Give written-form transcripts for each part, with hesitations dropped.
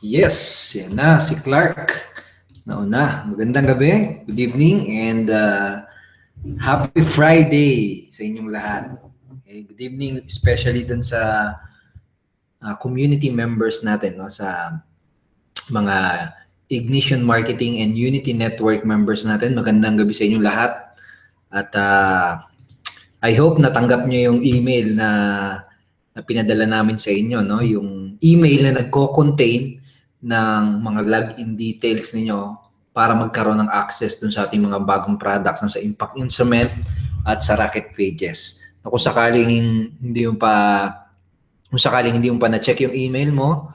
Yes, yan na si Clark. Nauna, magandang gabi, good evening, and happy Friday sa inyong lahat. Okay, good evening, especially dun sa community members natin, no, sa mga Ignition Marketing and Unity Network members natin. Magandang gabi sa inyong lahat. At I hope natanggap nyo yung email na pinadala namin sa inyo, no? Yung email na nagko-contain ng mga login details ninyo para magkaroon ng access dun sa ating mga bagong products, no? Sa Impact Instrument at sa Rocket Pages. No, kung sakaling hindi mo pa na-check yung email mo,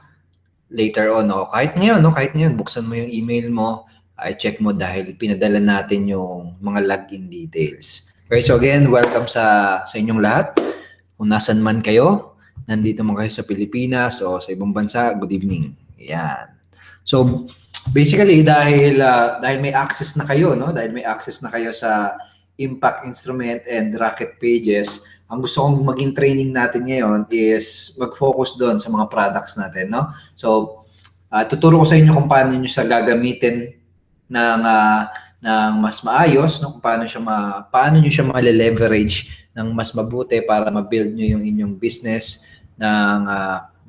later on, no? Kahit ngayon, buksan mo yung email mo, i-check mo dahil pinadala natin yung mga login details. Okay, so again, welcome sa inyong lahat. Kung nasan man kayo, nandito man kayo sa Pilipinas o sa ibang bansa, good evening. Yan. So, basically, dahil may access na kayo, no? Dahil may access na kayo sa Impact Instrument and Rocket Pages, ang gusto kong maging training natin ngayon is mag-focus doon sa mga products natin, no? So, tuturo ko sa inyo kung paano nyo siya gagamitin ng mas maayos, no? Kung paano nyo siya ma-leverage ng mas mabuti para ma-build nyo yung inyong business ng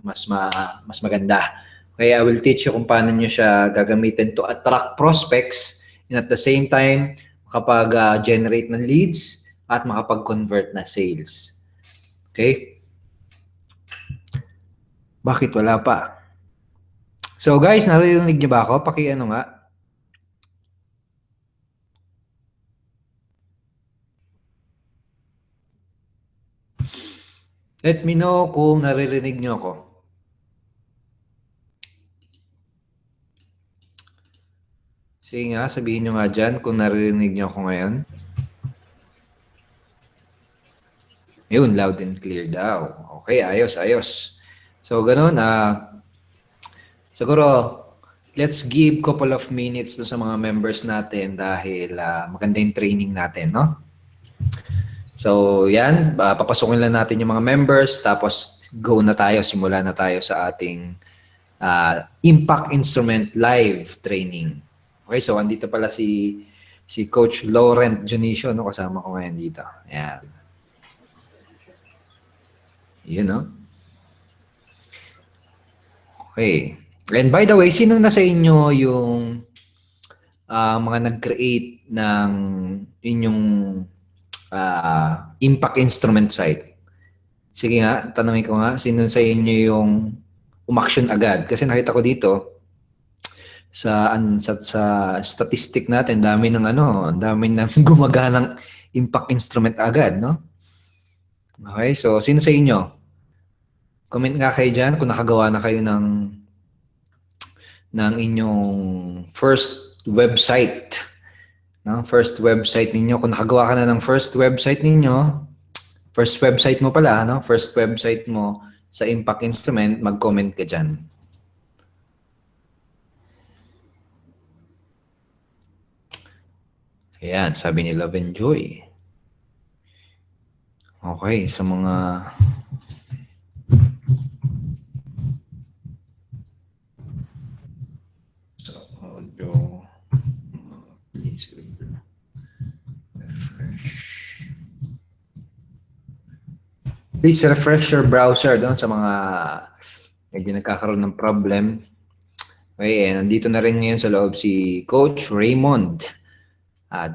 mas maganda. Okay, I will teach you kung paano nyo siya gagamitin to attract prospects and at the same time, makapag-generate ng leads at makapag-convert na sales. Okay? Bakit wala pa? So guys, naririnig niyo ba ako? Paki-ano nga. Let me know kung naririnig niyo ako. Sige nga, sabihin nyo nga dyan kung naririnig nyo ako ngayon. Yun, loud and clear daw. Okay, ayos. So, ganun. Siguro, let's give couple of minutes sa mga members natin dahil maganda yung training natin, no? So, yan. Papasukin lang natin yung mga members tapos go na tayo, simula na tayo sa ating Impact Instrument Live Training. Okay, so andito pala si Coach Laurent Junicio, no? Kasama ko ngayon dito. Ayan. Yun, no? Okay. And by the way, sino na sa inyo yung mga nag-create ng inyong Impact Instrument site? Sige nga, tanongin ko nga, sino sa inyo yung umaksyon agad? Kasi nakita ko dito, sa statistic natin, dami ng gumaganang Impact Instrument agad, no? Okay, so sino sa inyo? Comment nga kayo dyan kung nakagawa na kayo ng inyong first website. No? First website ninyo. Kung nakagawa ka na ng first website ninyo, first website mo pala, no? First website mo sa Impact Instrument, mag-comment ka dyan. Ayan, sabi ni Love and Joy. Okay, sa mga... So, audio... Please refresh. Please refresh your browser doon sa mga medyo nagkakaroon ng problem. Okay, nandito na rin ngayon sa loob si Coach Raymond.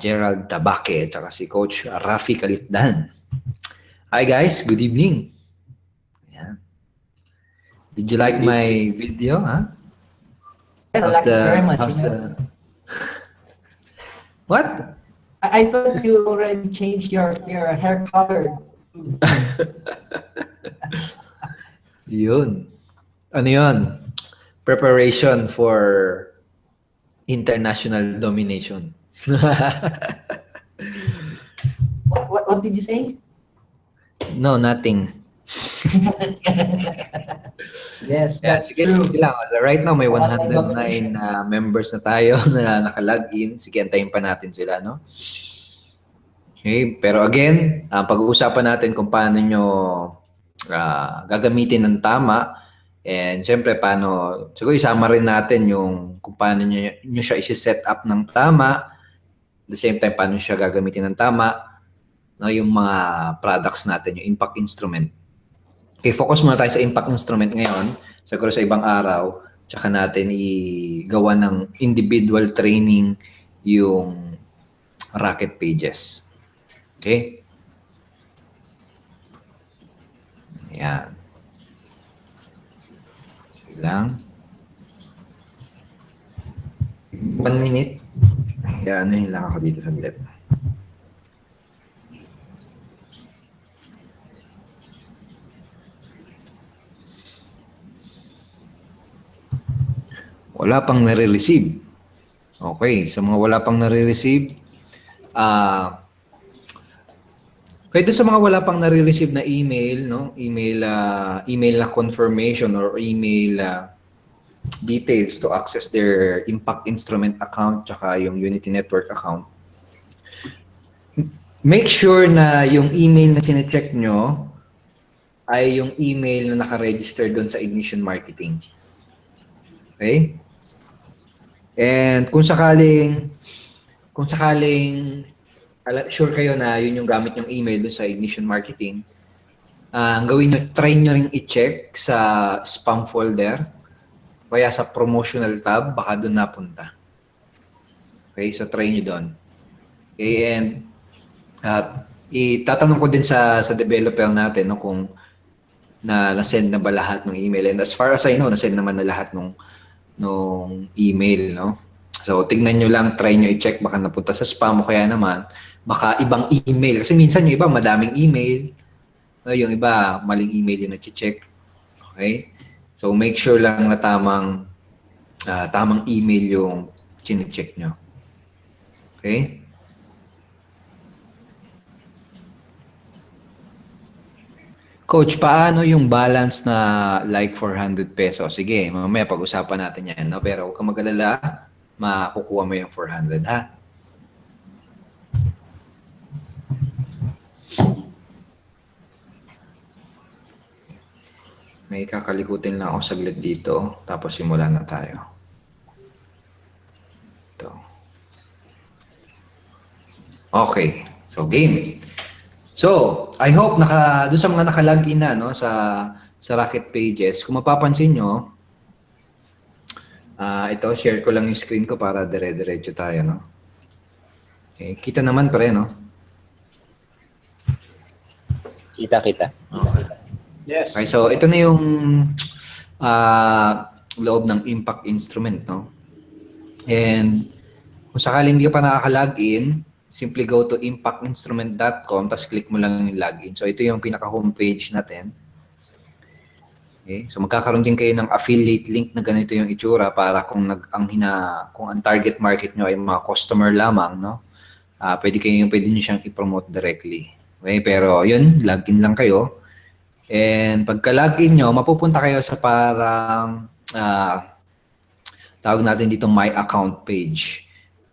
Gerald Tabaque, at si Coach Rafi Kalitdan. Hi guys, good evening. Ayan. Did you like my video, huh? How's the What? I thought you already changed your hair color. Yun. Ano yun? Preparation for international domination. What did you say? No, nothing. Yes, that's sige, true. Sige lang. Right now, may 109 members na tayo na nakalogin. Sige, antayin pa natin sila, no? Okay? Pero again, pag-uusapan natin kung paano nyo gagamitin ng tama. And syempre, siguro isama rin natin yung kung paano nyo siya isi-set up ng tama. At the same time, paano siya gagamitin ng tama. No, yung mga products natin, yung impact instrument. Okay, focus muna tayo sa impact instrument ngayon. Siguro sa ibang araw, tsaka natin igawa ng individual training yung Rocket Pages. Okay? Ayan. Sige lang. 1 minute. Ayan, ano lang ako dito saglit. Wala pang nare-receive. Okay, sa mga wala pang nare-receive, kaya doon sa mga wala pang nare-receive na email, no? Email na confirmation or email details to access their Impact Instrument account tsaka yung Unity Network account. Make sure na yung email na tine-check nyo ay yung email na naka-register doon sa Ignition Marketing. Okay? And kung sakaling sure kayo na yun yung gamit yung email doon sa Ignition Marketing, ang gawin nyo, try nyo rin i-check sa spam folder kaya sa promotional tab, baka doon napunta. Okay, so try nyo doon. Okay, and itatanong ko din sa developer natin no, kung na-send na ba lahat ng email. And as far as I know, na-send naman na lahat nung email, no? So, tignan nyo lang, try nyo i-check, baka napunta sa spam o kaya naman, baka ibang email. Kasi minsan yung iba, madaming email. Yung iba, maling email yung na-check. Okay? So, make sure lang na tamang email yung chine-check nyo. Okay? Coach, paano yung balance na like 400 pesos? Sige, mamaya pag-usapan natin yan. No? Pero huwag kang mag-alala, makukuha mo yung 400, ha? May kakalikutin lang ako saglit dito, tapos simulan na tayo. Ito. Okay, so game. So, I hope doon sa mga naka-login na no, sa Rocket Pages, kung mapapansin nyo, ito, share ko lang yung screen ko para dire-diretso tayo. No? Okay, kita naman pa rin, no? Kita. Okay. Yes. Okay, so ito na yung loob ng impact instrument, no? And kung sakaling hindi ka pa nakaka-login, simply go to impactinstrument.com, tapos click mo lang yung login. So ito yung pinaka-homepage natin. Okay, so magkakaroon din kayo ng affiliate link na ganito yung itsura para kung ang target market nyo ay mga customer lamang, no? Pwede niyo siyang i-promote directly. Okay, pero yun, login lang kayo. And pagka-login nyo, mapupunta kayo sa parang tawag natin dito My Account page.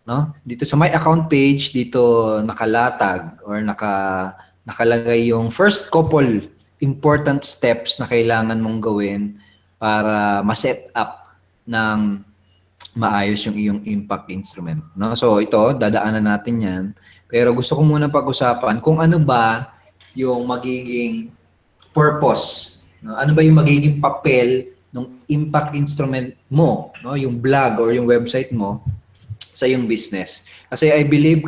No? Dito sa My Account page, dito nakalatag or nakalagay yung first couple important steps na kailangan mong gawin para ma-set up ng maayos yung iyong impact instrument. No? So ito, dadaanan natin yan. Pero gusto ko muna pag-usapan kung ano ba yung magiging purpose. No? Ano ba yung magiging papel ng impact instrument mo, no? Yung blog or yung website mo sa yung business. Kasi I believe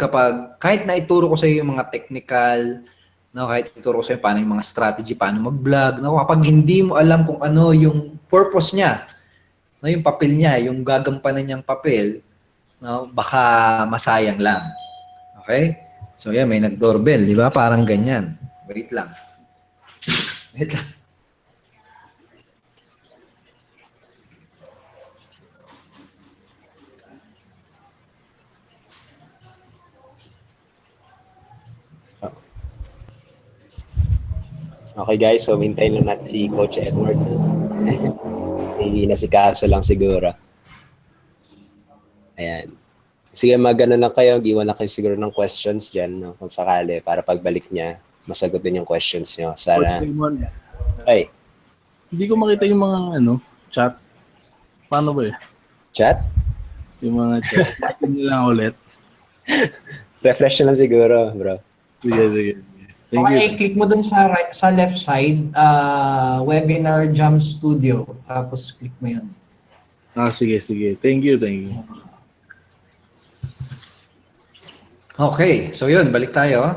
kahit na ituro ko sa iyo yung mga technical, no, kahit ituro ko sa iyo paano yung mga strategy, paano mag-vlog, no, kapag hindi mo alam kung ano yung purpose niya, no, yung papel niya, yung gagampanan niyang papel, no, baka masayang lang. Okay? So yan, may nag-doorbell, di ba? Parang ganyan. Wait lang. Okay guys, so hintayin lang natin si Coach Edward. Nasikaso lang siguro. Ayan. Sige, magano lang kayo, iwan na kayo siguro ng questions dyan, no? Kung sakali, para pagbalik niya, masagot din yung questions nyo. Sana, Coach Raymond, ay, hindi ko makita yung mga chat. Paano ba eh? chat? Yung mga chat. Bakit lang ulit? Refresh na lang siguro, bro. Sige. Thank Okay, you. click mo dun sa sa left side, Webinar Jam Studio. Tapos click mo yun. Sige. Thank you. Okay, so yun, balik tayo.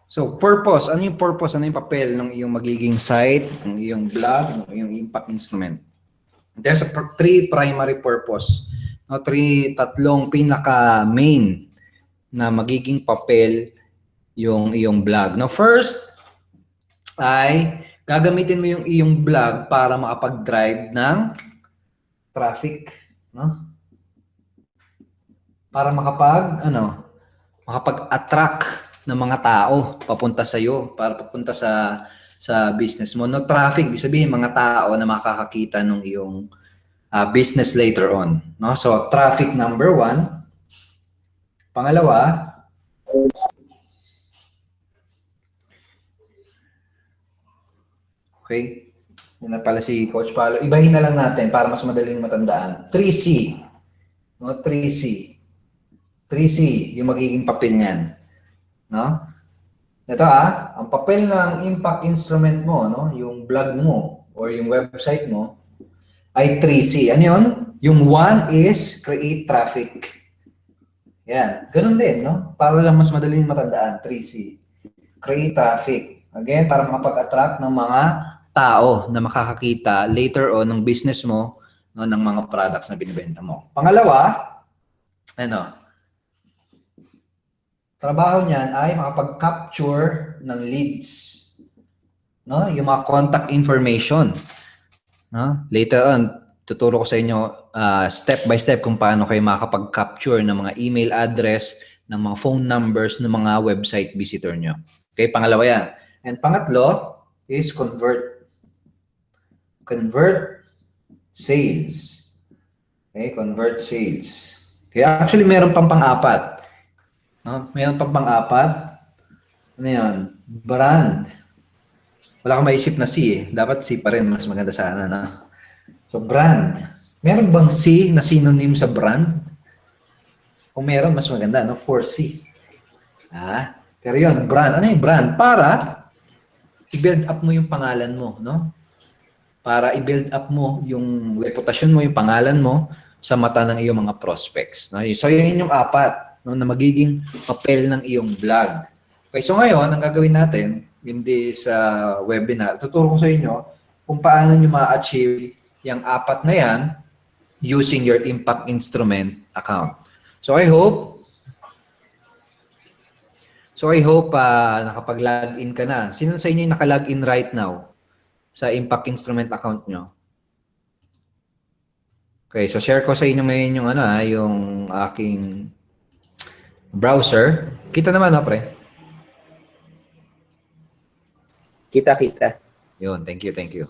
So, purpose. Ano yung purpose? Ano yung papel ng iyong magiging site, ng iyong blog, ng iyong impact instrument? There's three primary purpose. No, tatlong pinaka-main na magiging papel yung iyong blog. Now, first ay gagamitin mo yung iyong blog para makapag-drive ng traffic, no? Para makapag-attract ng mga tao papunta sa iyo, para papunta sa business mo. No, traffic, ibig sabihin mga tao na makakakita ng iyong business later on, no? So, traffic number 1. Pangalawa, okay, yun na pala si Coach Paolo. Ibahin na lang natin para mas madaling matandaan. 3C. No, 3C. 3C, yung magiging papel niyan. No? Ito ang papel ng impact instrument mo, no, yung blog mo or yung website mo ay 3C. Ano yun? Yung 1 is create traffic. Yan. Ganun din, no? Para lang mas madaling matandaan, 3C. Create traffic. Again, para makapag-attract ng mga tao na makakakita later on ng business mo, no, ng mga products na binibenta mo. Pangalawa, trabaho niyan ay makapag-capture ng leads. No? Yung mga contact information. No? Later on, tuturo ko sa inyo step by step kung paano kayo makakapag-capture ng mga email address, ng mga phone numbers, ng mga website visitor nyo. Okay, pangalawa yan. And pangatlo is convert. Convert sales. Okay, convert sales. Okay, actually meron pang pang-apat. No? Meron pang pang-apat. Ano yun? Brand. Wala akong maisip na C eh. Dapat C pa rin. Mas maganda sana, no? So, brand. Meron bang C na synonym sa brand? Kung meron, mas maganda, no? 4C. Pero yun, brand. Ano yung brand? Para i-build up mo yung pangalan mo, no? Para i-build up mo yung reputasyon mo, yung pangalan mo sa mata ng iyong mga prospects. No? So, yun yung apat, no, na magiging papel ng iyong blog. Okay, so ngayon, ang gagawin natin in this webinar, tuturo ko sa inyo kung paano nyo ma-achieve yung apat na yan using your impact instrument account. So I hope nakapag-login ka na. Sino sa inyo yung naka-login right now sa impact instrument account nyo? Okay, so share ko sa inyo ngayon yung yung aking browser. Kita naman, no, pre? Kita. Yun, thank you.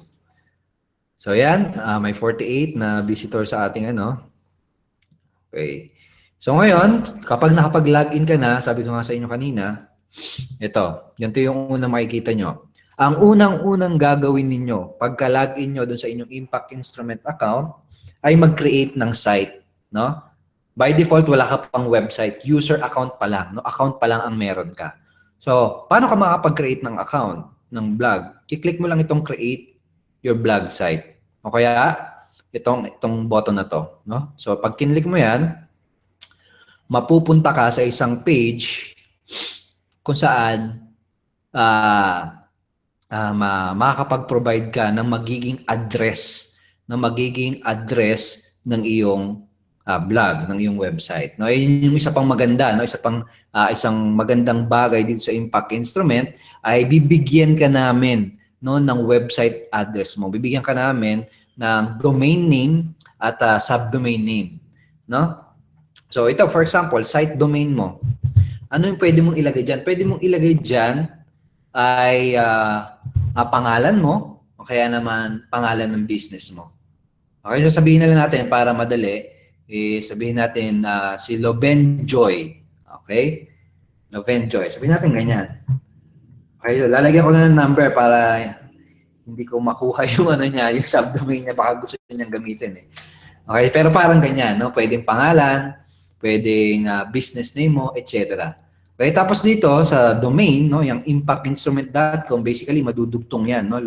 So yan, may 48 na visitor sa ating Okay. So ngayon, kapag nakapag-login ka na, sabi ko nga sa inyo kanina, ganito yung unang makikita nyo. Ang unang-unang gagawin ninyo, pagka-login nyo dun sa inyong impact instrument account, ay mag-create ng site, no? By default, wala ka pang website. User account pa lang, no? Account pa lang ang meron ka. So, paano ka makapag-create ng account, ng blog? I-click mo lang itong create your blog site. O kaya, itong button na to, no? So, pag kinlik mo yan, mapupunta ka sa isang page kung saan makakapag-provide ka ng magiging address ng iyong blog, ng iyong website. No, yun yung isa pang maganda, no? Isang magandang bagay dito sa impact instrument ay bibigyan ka namin, no, ng website address mo. Bibigyan ka namin ng domain name at subdomain name, no? So ito, for example, site domain mo. Ano yung pwede mong ilagay dyan? Pwede mong ilagay dyan ay pangalan mo o kaya naman pangalan ng business mo. Okay, so sabihin na lang natin para madali sabihin natin si Loven Joy. Okay? Loven Joy. Sabihin natin ganyan. Okay, so lalagyan ko na ng number para hindi ko makuha yung ano niya, yung subdomain niya, baka gusto niyang gamitin eh. Okay, pero parang ganyan, no? Pwedeng pangalan, pwedeng business name mo, etc. Okay, tapos dito sa domain, no, yung impactinstrument.com, basically madudugtong yan, no?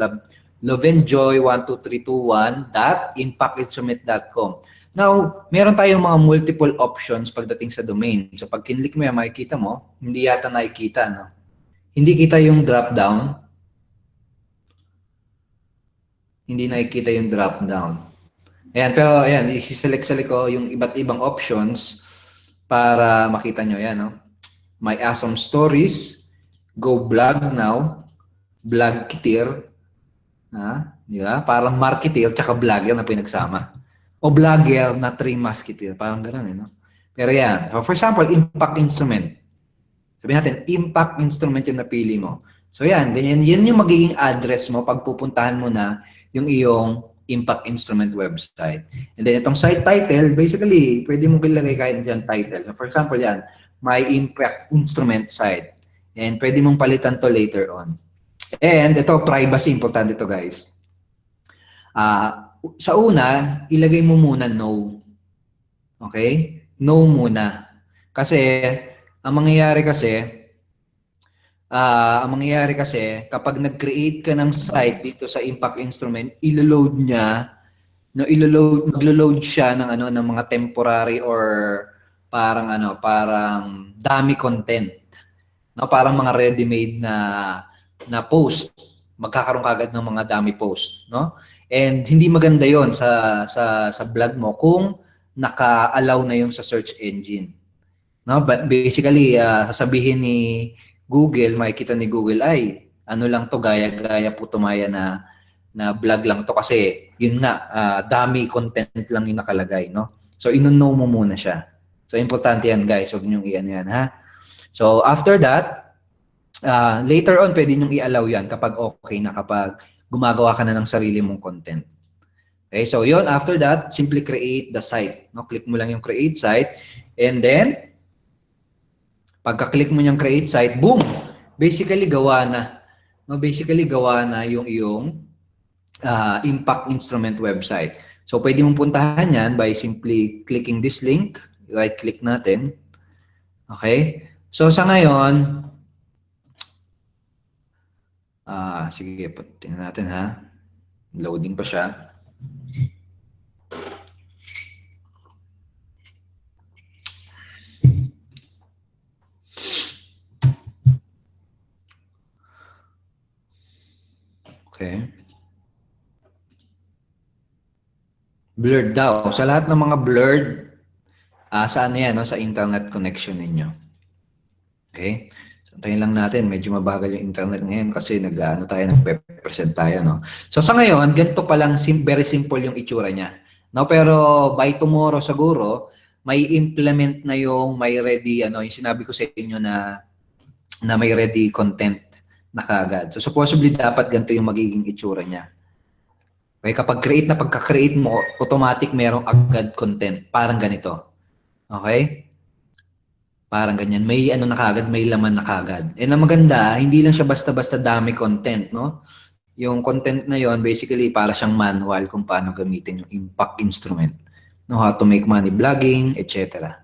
lovenjoy12321.impactinstrument.com. Now, meron tayong mga multiple options pagdating sa domain. So pag kinlik mo yan, makikita mo, hindi yata nakikita, no? Hindi kita yung drop down. Hindi nakikita yung drop down. Ayan, pero ayan, isi-select ko yung iba't ibang options para makita nyo. Ayan, no? My Awesome Stories, Go Blog Now, Blog Kitir, di ba? Parang marketer tsaka vlogger na pinagsama. O vlogger na 3 musketeer. Parang gano'n, eh, no? Pero yan. So for example, impact instrument. Sabihin natin, impact instrument yung napili mo. So yan, ganyan. Yan yung magiging address mo pag pupuntahan mo na yung iyong impact instrument website. And then itong site title, basically, pwede mong ilagay kahit dyan title. So for example, yan, my impact instrument site. And pwede mong palitan to later on. And ito, privacy, importante ito guys. Sa una, ilagay mo muna no. Okay? No muna. Kasi, ang mangyayari kasi, kapag nag-create ka ng site dito sa impact instrument, ilo-load niya, no, maglo-load siya ng ano ng mga temporary or parang dummy content. No, parang mga ready-made na post. Magkakaroon kagad ng mga dummy post, no? And hindi maganda 'yon sa blog mo kung naka-allow na 'yung sa search engine. No, but basically sasabihin ni Google, makikita ni Google ay ano lang to, gaya-gaya putumaya na vlog lang to kasi yun nga dummy content lang yung nakalagay, no? So ino-know mo muna siya. So importante yan guys, huwag niyo i-ano yan, ha? So after that, later on pwede niyo i-allow yan kapag okay na, kapag gumagawa ka na ng sarili mong content. Okay, so yun, after that, simply create the site. No? Click mo lang yung create site and then pagka-click mo yung create site, boom! Basically, gawa na. No, basically, gawa na yung iyong impact instrument website. So, pwede mong puntahan yan by simply clicking this link. Right-click natin. Okay? So, sa ngayon, sige, tingnan natin ha. Loading pa siya. Okay. Blurred daw. Sa lahat ng mga blurred, saan yan, no? Sa internet connection ninyo. Okay? So, tayo lang natin. Medyo mabagal yung internet ngayon kasi nagpe-present tayo, no? So, sa ngayon, ganito pa lang, very simple yung itsura niya. No? Pero, by tomorrow siguro, may implement na yung may ready, yung sinabi ko sa inyo na may ready content na kaagad. So, supposedly, dapat ganito yung magiging itsura niya. Okay, kapag pagka-create mo, automatic merong agad content. Parang ganito. Okay? Parang ganyan. May na kaagad, may laman na kaagad. And ang maganda, hindi lang siya basta-basta dami content, no? Yung content na yon basically, para siyang manual kung paano gamitin yung impact instrument. No, how to make money blogging, etc.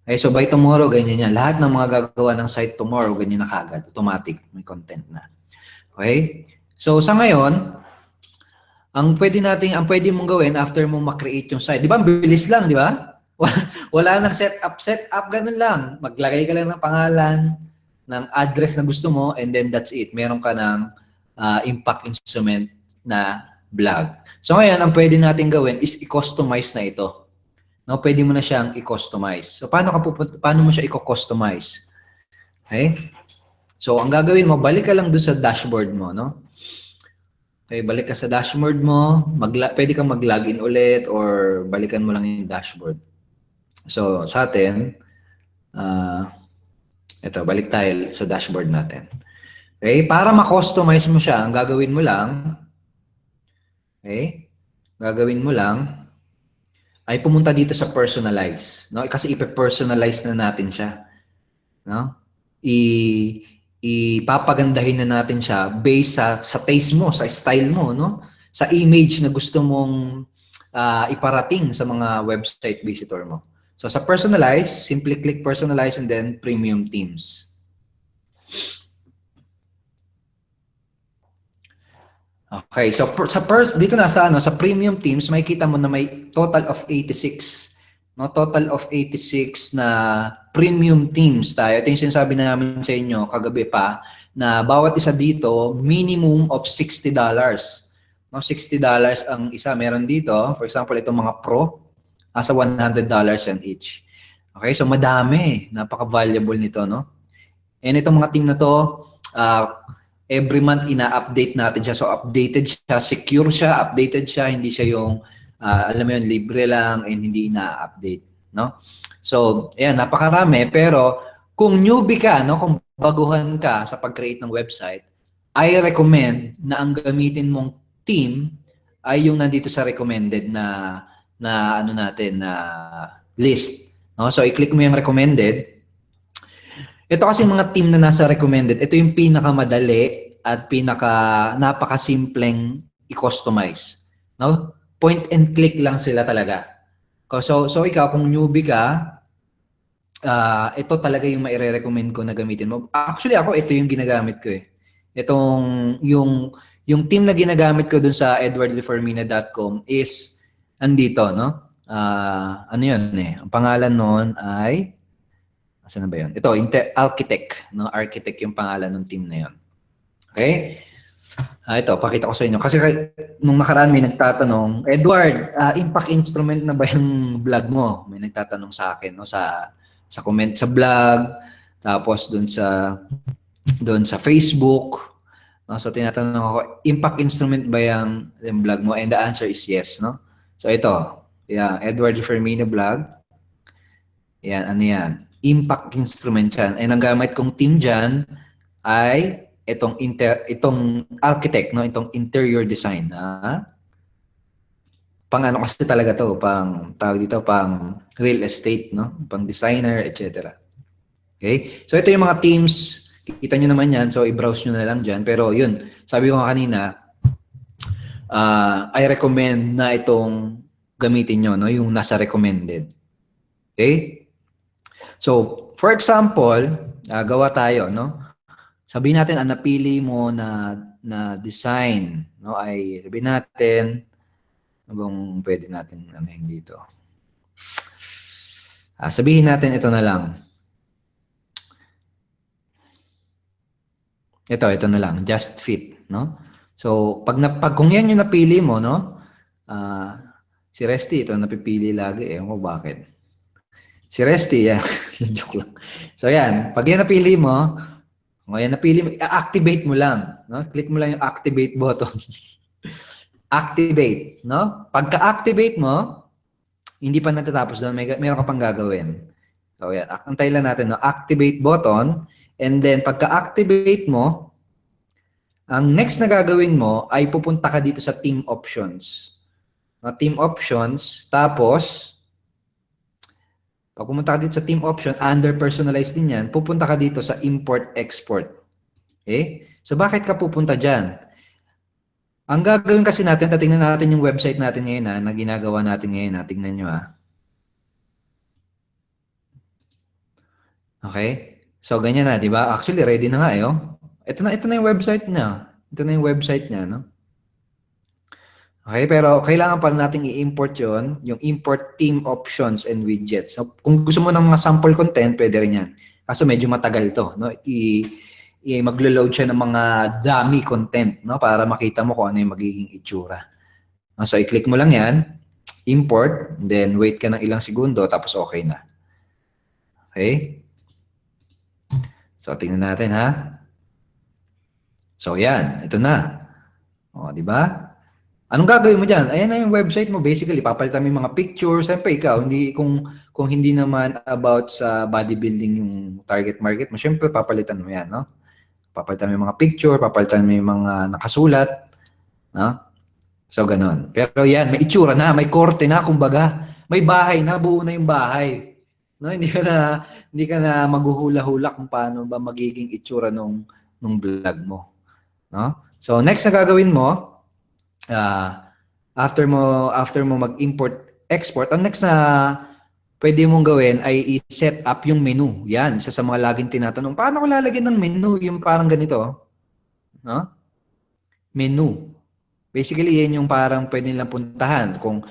Okay, so by tomorrow, ganyan yan. Lahat ng mga gagawa ng site tomorrow, ganyan na kaagad. Automatic, may content na. Okay? So, sa ngayon, ang pwede mong gawin after mo ma-create yung site. Di ba? Bilis lang, di ba? Wala nang setup, ganun lang. Maglagay ka lang ng pangalan, ng address na gusto mo, and then that's it. Meron ka ng impact instrument na blog. So, ngayon, ang pwede natin gawin is i-customize na ito. No, pwede mo na siyang i-customize. So, paano mo siya i-customize? Okay? So, ang gagawin mo, balik ka lang doon sa dashboard mo, no? Okay, balik ka sa dashboard mo, pwede kang mag-login ulit or balikan mo lang yung dashboard. So, sa atin, ito, balik tayo sa dashboard natin. Okay, para ma-customize mo siya, ang gagawin mo lang, ay pumunta dito sa personalize, no? Kasi ipe-personalize na natin siya, no? Ipapagandahin na natin siya based sa taste mo, sa style mo, no? Sa image na gusto mong iparating sa mga website visitor mo. So sa personalize, simply click personalize and then premium themes. Okay, so dito na sa sa premium themes, makikita mo na may total of 86. No, total of 86 na premium themes tayo. Ito yung sinasabi namin sa inyo kagabi pa na bawat isa dito minimum of $60. No, $60 ang isa. Meron dito, for example, itong mga Pro, asa $100 yan each. Okay, so madami, napaka-valuable nito, no? And itong mga team na to, every month ina-update natin siya. So updated siya, secure siya, updated siya, hindi siya yung alam mo yun, libre lang and hindi ina-update, no? So, ayan, napakarami, pero kung newbie ka, no, kung baguhan ka sa pag-create ng website, I recommend na ang gamitin mong team ay yung nandito sa recommended na ano natin na list, no? So i-click mo yung recommended. Ito kasi mga team na nasa recommended, ito yung pinakamadali at napakasimpleng i-customize, no? Point and click lang sila talaga. So ikaw kung newbie ka, ito talaga yung maire-recommend ko na gamitin mo. Actually ako ito yung ginagamit ko eh. Itong yung team na ginagamit ko dun sa edwardleformina.com is andito, no? Ano yun eh? Ang pangalan nun ay saan na ba yun? Ito, Architect. No? Architect yung pangalan ng team na yun. Okay? Ito, pakita ko sa inyo. Kasi nung nakaraan may nagtatanong, Edward, impact instrument na ba yung vlog mo? May nagtatanong sa akin, no? Sa comment sa vlog, tapos doon sa Facebook. No? So tinatanong ako, impact instrument ba yung vlog mo? And the answer is yes, no? So ito, yeah, Edward Fermina vlog. Yan, ano yan? Impact instrument yan. And ang gamit kong team dyan ay itong architect, no? Itong interior design. Pang ano kasi talaga to, pang tawag dito, pang real estate, no? Pang designer, etc. Okay? So ito yung mga teams, kita nyo naman yan, so i-browse nyo na lang dyan. Pero yun, sabi ko kanina, I recommend na itong gamitin nyo, no? Yung nasa recommended. Okay? So, for example, gawa tayo, no? Sabihin natin, ang napili mo na design, no? Ay, sabihin natin, ano pwede natin ano dito? Sabihin natin ito na lang. Ito na lang, just fit, no? So, pag kung yan yung napili mo, no? Si Resty, ito napipili lagi, ewan ko bakit. Si Resty, yan. Joke lang. So, yan. Pag yan napili mo, activate mo lang. No? Click mo lang yung activate button. Activate. No? Pagka-activate mo, hindi pa natatapos doon. Meron ka pang gagawin. So, yan. Antay lang natin. No? Activate button. And then, pagka-activate mo, ang next na gagawin mo ay pupunta ka dito sa team options. No? Team options. Tapos, pag pumunta ka dito sa team option, under personalized din yan, pupunta ka dito sa import-export. Okay? So, bakit ka pupunta dyan? Ang gagawin kasi natin, tatingnan natin yung website natin ngayon na ginagawa natin ngayon. Tingnan nyo . Okay? So, ganyan na, di ba? Actually, ready na nga oh. Ito na yung website niya. Ito na yung website niya, no? Okay, pero kailangan pa natin i-import yon, yung import team options and widgets. So, kung gusto mo ng mga sample content, pwede rin yan. Kaso medyo matagal to, no? Maglo-load siya ng mga dummy content, no? Para makita mo kung ano yung magiging itsura. So, i-click mo lang yan, import, then wait ka ng ilang segundo, tapos okay na. Okay? So, tingnan natin, ha? So, yan. Ito na. O, di ba? Anong gagawin mo dyan? Ayan na yung website mo. Basically, papalitan mo yung mga pictures. Siyempre, ikaw, kung hindi naman about sa bodybuilding yung target market mo, siyempre, papalitan mo yan, no? Papalitan mo yung mga picture, papalitan mo yung mga nakasulat, no? So, ganun. Pero yan, may itsura na, may korte na, kumbaga. may bahay na, buo na yung bahay. No, hindi ka na maghuhula-hula kung paano ba magiging itsura nung vlog mo, no? So next na gagawin mo, after mo mag-import export, ang next na pwede mong gawin ay i-set up yung menu. Yan, isa sa mga laging tinatanong, paano ko lalagyan ng menu? Yung parang ganito, no? Menu. Basically, yan yung parang pwede nilang puntahan. Kung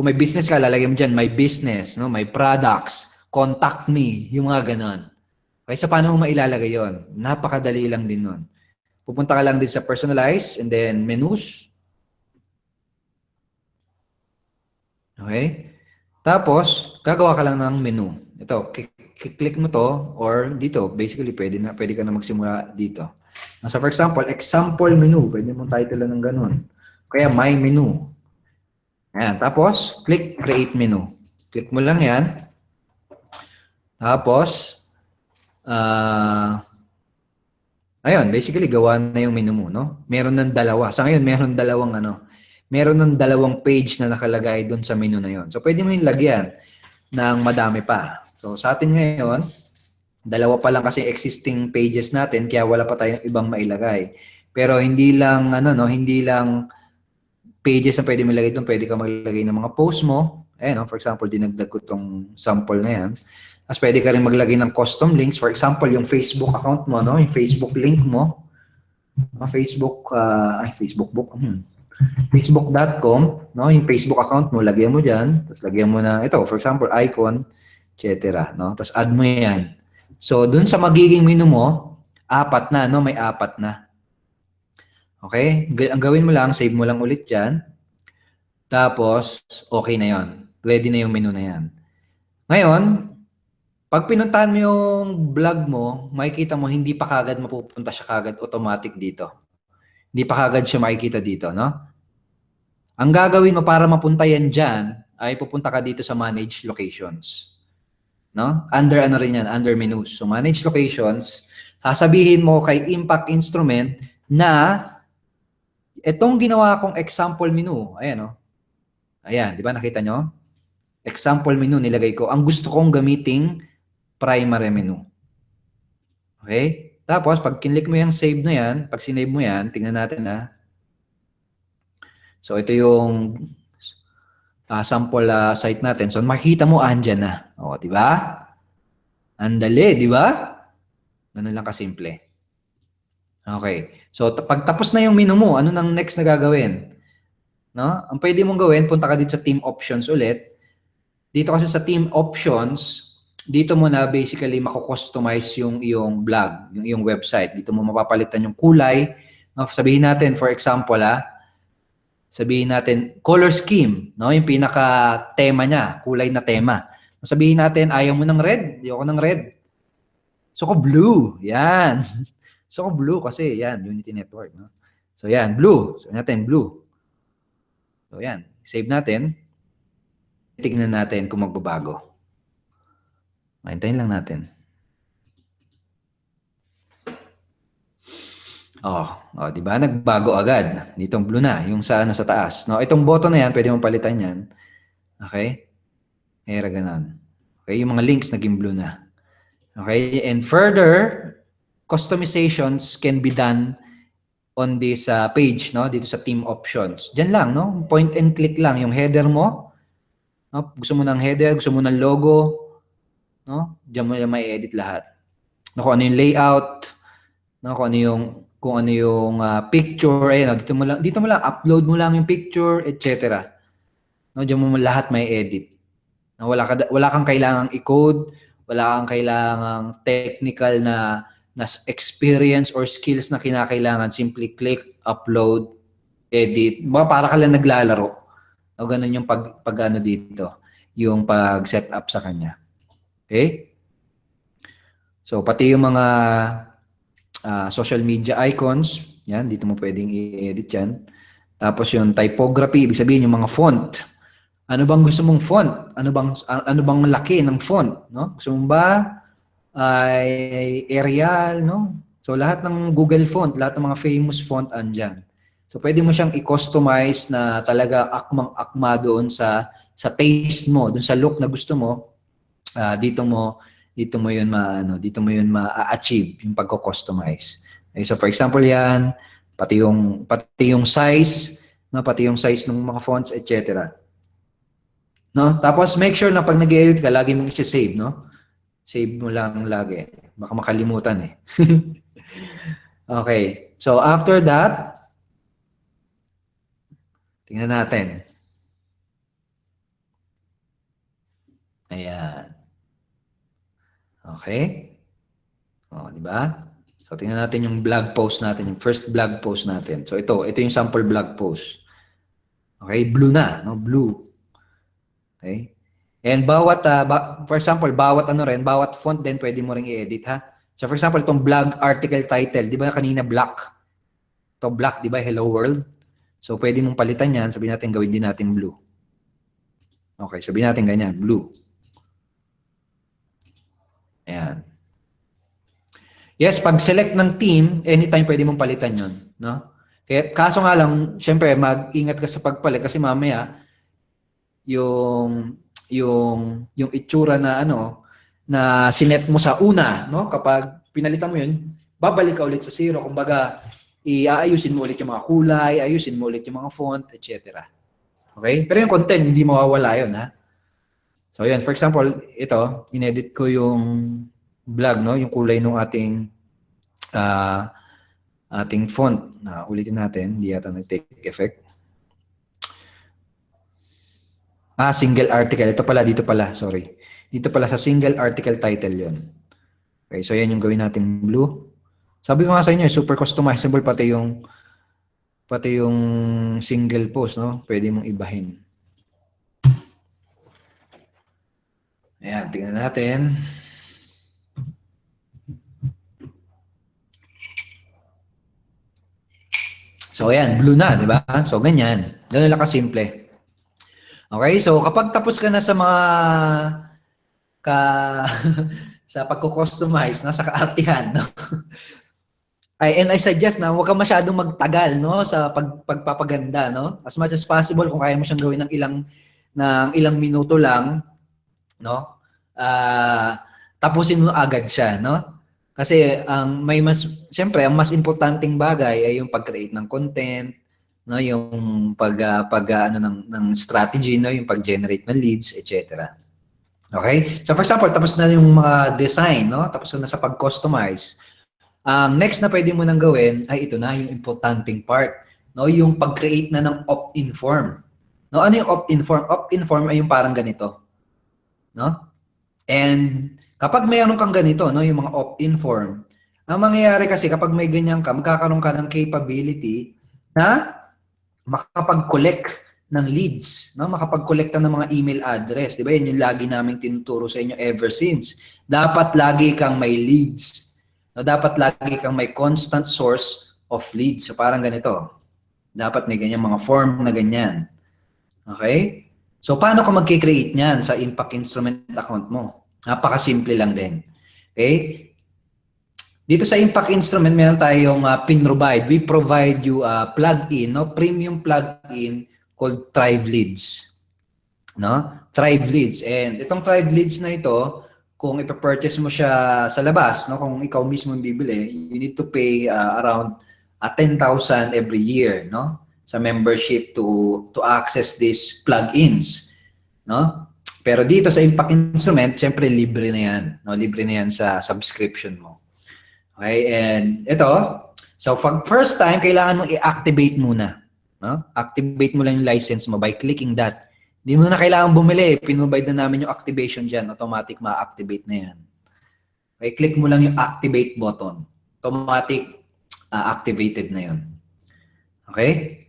may business ka, lalagyan mo dyan, my business, no? My products, contact me, yung mga ganon. Okay, so paano mo mailalagay yon? Napakadali lang din nun. Pupunta ka lang din sa personalize and then menus. Okay? Tapos, gagawa ka lang ng menu. Ito, click mo to or dito. Basically, pwede ka na magsimula dito. So for example menu. Pwede mong title ng ganun. Kaya my menu. Ayan. Tapos, click create menu. Click mo lang yan. Tapos, ayun, basically, gawa na yung menu mo, no? Meron ng dalawa. Sa ngayon, meron ng dalawang page na nakalagay doon sa menu na yon. So, pwede mo yung lagyan ng madami pa. So, sa atin ngayon, dalawa pa lang kasi existing pages natin, kaya wala pa tayong ibang mailagay. Pero hindi lang, hindi lang pages na pwede mo ilagay doon. Pwede ka maglagay ng mga post mo. Ayan, for example, dinagdag ko tong sample na yan. Tapos pwede ka rin maglagay ng custom links. For example, yung Facebook account mo, no? Yung Facebook link mo. Facebook.com, no? Yung Facebook account mo, lagyan mo dyan. Tapos lagyan mo na, ito, for example, icon, etc. No? Tapos add mo yan. So, dun sa magiging menu mo, apat na, no? May apat na. Okay? Ang gawin mo lang, save mo lang ulit dyan. Tapos, okay na yon. Ready na yung menu na yan. Ngayon, pag pinuntahan mo yung vlog mo, makikita mo hindi pa kagad mapupunta siya kagad automatic dito. Hindi pa kagad siya makikita dito, no? Ang gagawin mo para mapunta yan dyan, ay pupunta ka dito sa Manage Locations. No? Under under menus. So Manage Locations, sasabihin mo kay Impact Instrument na itong ginawa kong example menu, ayan, no? Ayan, di ba nakita nyo? Example menu nilagay ko. Ang gusto kong gamiting primary menu. Okay? Tapos, pag kinlik mo yung save na yan, pag sinave mo yan, tingnan natin na. So, ito yung sample site natin. So, makikita mo, andyan na. O, di ba? Andali, di ba? Ganun lang kasimple. Okay. So, pag tapos na yung menu mo, ano nang next na gagawin? No? Ang pwede mong gawin, punta ka dito sa Team Options ulit. Dito kasi sa Team Options, dito mo na basically mako-customize yung iyong blog, yung iyong website. Dito mo mapapalitan yung kulay. No? Sabihin natin, for example, sabihin natin, color scheme, no? Yung pinaka-tema niya, kulay na tema. Sabihin natin, ayaw mo ng red, ayoko ng red. So, ko blue. Yan. So, ko blue kasi, yan, Unity Network. No? So, yan, blue. Sabihin natin, blue. So, yan. Save natin. Tignan natin kung magbabago. Hintayin lang natin. Di ba? Nagbago agad. Ditong blue na, yung sa taas. No, itong button na yan, pwede mong palitan yan. Okay? Era ganon. Okay, yung mga links naging blue na. Okay? And further customizations can be done on this page, no? Dito sa Team Options. Diyan lang, no? Point and click lang yung header mo. No? Gusto mo ng header, gusto mo ng logo, no? Diyan mo lang may edit lahat. No, kung ano yung layout, no, kung ano yung picture, ayun, dito mo lang upload mo lang yung picture, etc. No, diyan mo lahat may edit. No, wala kang kailangang i-code, wala kang kailangang technical na experience or skills na kinakailangan. Simply click, upload, edit. Para ka lang naglalaro. No, ganun yung pag dito, yung pag-set up sa kanya. Okay? So, pati yung mga social media icons, yan, dito mo pwedeng i-edit yan. Tapos yung typography, ibig sabihin yung mga font. Ano bang gusto mong font? Ano bang laki ng font, no? Gusto mo ba ay Arial, no? So, lahat ng Google font, lahat ng mga famous font andyan. So, pwede mo siyang i-customize na talaga akmang-akma doon sa sa taste mo, dun sa look na gusto mo, dito mo yun dito mo yun ma-achieve yung pagko-customize. Okay, so for example yan, pati yung size, no, pati yung size ng mga fonts, etc. No? Tapos make sure na pag nag-edit ka, lagi mong i-save, no? Save mo lang lagi. Baka makalimutan eh. Okay. So after that, tingnan natin. Ayan. Okay? O, di ba? So, tingnan natin yung blog post natin, yung first blog post natin. So, ito yung sample blog post. Okay? Blue na, no? Blue. Okay? And bawat, for example, bawat font din pwede mo ring i-edit, ha? So, for example, itong blog article title, di ba kanina black? Ito black, di ba? Hello World. So, pwede mong palitan yan. Sabihin natin, gawin din natin blue. Okay, sabihin natin ganyan, blue. Ayan. Yes, pag select ng team, anytime pwede mong palitan yon, no? Kaya kaso nga lang, syempre mag-ingat ka sa pagpalit kasi mamaya yung itsura na na sinet mo sa una, no? Kapag pinalitan mo yun, babalik ka ulit sa zero. Kumbaga, iaayusin mo ulit yung mga kulay, ayusin mo ulit yung mga font, etc. Okay? Pero yung content, hindi mawawala yun, ha? So, yan. For example, ito, inedit ko yung blog, no? Yung kulay ng ating font. Ulitin natin. Hindi yata nag-take effect. Single article. Ito pala, dito pala. Sorry. Dito pala sa single article title yon. Okay, so yan yung gawin natin blue. Sabi ko nga sa inyo, super customizable pati yung single post, no? Pwede mong ibahin. Ayan, tingnan natin. So, ayan, blue na, di ba? So, ganyan. Ganun lang kasimple. Okay, so kapag tapos ka na sa mga sa pagko-customize, sa kaartihan, no? And I suggest na huwag ka masyadong magtagal, no, sa pagpapaganda, no? As much as possible, kung kaya mo siyang gawin ng ilang minuto lang, no? Tapusin mo agad siya, no? Kasi siyempre ang mas importanteng bagay ay yung pag-create ng content, no, yung ng strategy, no, yung pag-generate ng leads, etc. Okay? So for example, tapos na yung mga design, no? Tapos na sa pag-customize. Next na pwede mo nang gawin ay ito na yung importanteng part, no, yung pag-create na ng opt-in form. No, ano yung opt-in form? Opt-in form ay yung parang ganito, no? And kapag mayroon kang ganito, no, yung mga opt-in form, ang mangyayari kasi kapag may ganyan ka, magkakaroon ka ng capability na makapag-collect ng leads, no? Makapag-collect ng mga email address. Di ba? Yan yung lagi naming tinuturo sa inyo ever since. Dapat lagi kang may leads. No? Dapat lagi kang may constant source of leads. So parang ganito. Dapat may ganyan mga form na ganyan. Okay? So, paano ka mag-create niyan sa Impact Instrument account mo? Napakasimple lang din. Okay? Dito sa Impact Instrument, meron tayong pin-provide. We provide you a plug-in, no? Premium plug-in called Thrive Leads. No? Thrive Leads. And itong Thrive Leads na ito, kung ipapurchase mo siya sa labas, no? Kung ikaw mismo yung bibili, you need to pay around 10,000 every year, no? Sa membership to access these plugins, no? Pero dito sa Impact Instrument, syempre libre na 'yan, no? Libre na 'yan sa subscription mo. Okay? And ito, so first time kailangan mong i-activate muna, no? Activate mo lang yung license mo by clicking that. Hindi mo na kailangan bumili, pinrovide na namin yung activation diyan, automatic ma-activate na 'yan. Okay, click mo lang yung activate button. Automatic activated na 'yon. Okay?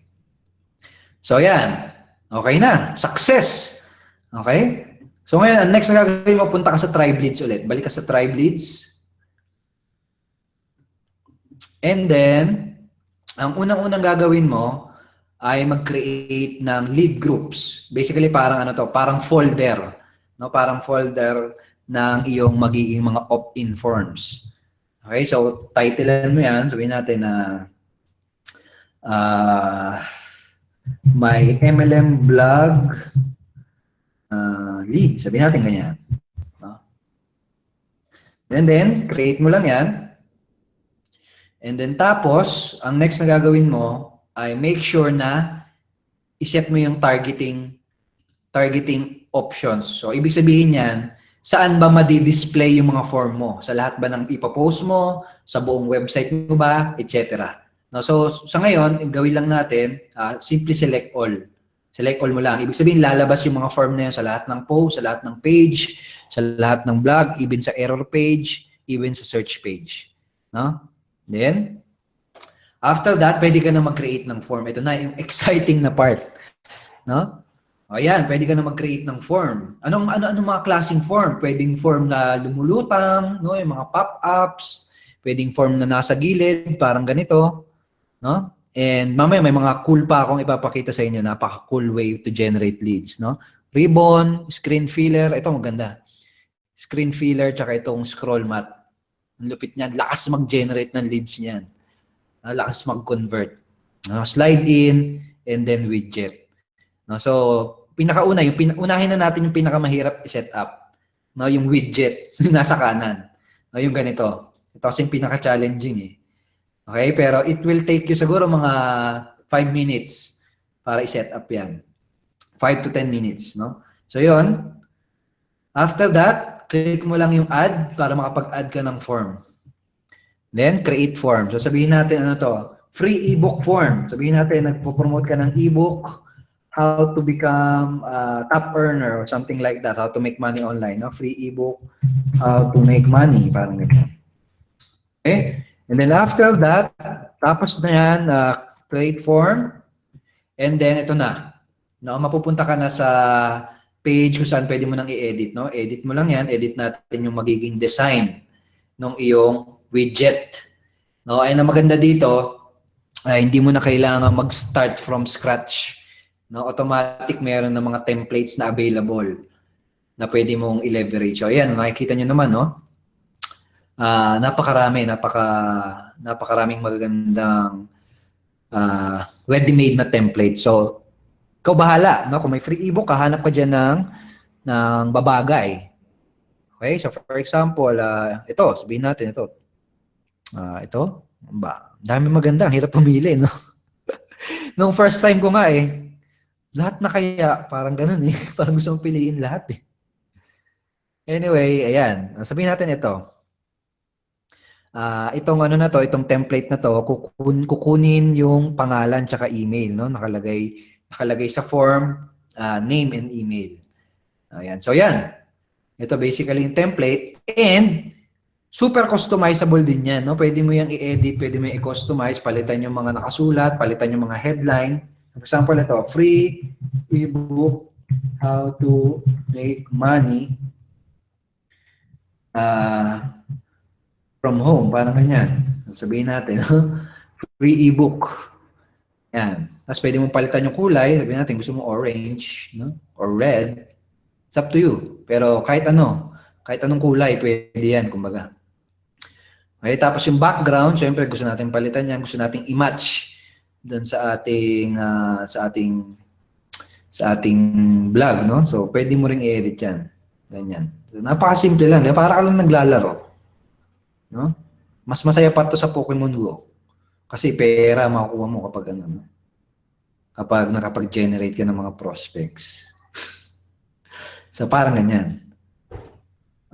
So, yan. Okay na. Success. Okay? So, ngayon, ang next na gagawin mo, punta ka sa Thrive Leads ulit. Balik ka sa Thrive Leads. And then, ang unang-unang gagawin mo ay mag-create ng lead groups. Basically, parang parang folder. No? Parang folder ng iyong magiging mga opt-in forms. Okay? So, titlean mo yan. Sabihin natin na my MLM blog lead. Sabihin natin ganyan. No? And then, create mo lang yan. And then tapos, ang next na gagawin mo ay make sure na iset mo yung targeting options. So, ibig sabihin yan, saan ba madi-display yung mga form mo? Sa lahat ba ng ipopost mo? Sa buong website mo ba? Etc. No, so, sa ngayon, gawin lang natin, simply select all. Select all mo lang. Ibig sabihin, lalabas yung mga form na yun sa lahat ng post, sa lahat ng page, sa lahat ng blog, even sa error page, even sa search page. No? Then, after that, pwede ka na mag-create ng form. Ito na yung exciting na part. No? Ayan, pwede ka na mag-create ng form. Ano mga klaseng form? Pwedeng form na lumulutang, no, yung mga pop-ups, pwedeng form na nasa gilid, parang ganito, no? And mamaya may mga cool pa akong ipapakita sa inyo, napaka-cool way to generate leads, no? Ribbon, screen filler, ito maganda. Screen filler tsaka itong scroll mat. Ang lupit niyan, lakas mag-generate ng leads niyan. Lakas mag-convert. Slide in and then widget. No, so, pinakauna, unahin na natin yung pinakamahirap i-set up. No, yung widget, yung nasa kanan. No, yung ganito. Ito kasi yung pinaka-challenging eh. Okay, pero it will take you siguro mga 5 minutes para i-set up yan. 5 to 10 minutes, no? So, yun. After that, click mo lang yung add para makapag-add ka ng form. Then, create form. So, sabihin natin ano to, free ebook form. Sabihin natin, nagpo-promote ka ng ebook, how to become a top earner or something like that, how to make money online, no? Free ebook, how to make money, parang ganyan. Okay? And then after that, tapos na yan, create form, and then ito na. No, mapupunta ka na sa page kung saan pwede mo nang i-edit, no? Edit mo lang yan, edit natin yung magiging design ng iyong widget. No, ay na maganda dito, hindi mo na kailangan mag-start from scratch. No, automatic meron ng mga templates na available na pwede mong i-leverage. So, ayan, nakikita nyo naman, no? Napakaraming magagandang ready-made na template. So, ikaw bahala, no? Kung may free ebook, hahanap ka dyan ng babagay. Okay? So, for example, ito, sabihin natin ito. Ito, dami maganda, ang hirap pumili, no? Nung first time ko nga lahat na kaya, parang ganun eh. Parang gusto mong piliin lahat eh. Anyway, ayan. Sabihin natin ito. Itong ano na to, itong template na to, kukunin yung pangalan tsaka email, no? Nakalagay sa form, name and email. Ayan. So, yan. Ito basically yung template and super customizable din yan, no? Pwede mo yang i-edit, pwede mo yang i-customize, palitan yung mga nakasulat, palitan yung mga headline. For example, ito, free ebook, how to make money from home. Parang ganyan. Sabihin natin, free ebook. Yan. Tapos pwede mong palitan yung kulay. Sabihin natin, gusto mo orange, no? Or red. It's up to you. Pero kahit anong kulay, pwede yan, kumbaga. Okay, tapos yung background, syempre gusto natin palitan yan, gusto natin i-match doon sa ating vlog, no? So, pwede mo ring i-edit yan. Ganyan. So, napakasimple lang. Para ka lang naglalaro. No? Mas masaya pa to sa Pokemon Go. Kasi pera makukuha mo kapag nakapag-generate ka ng mga prospects. So, parang ganyan.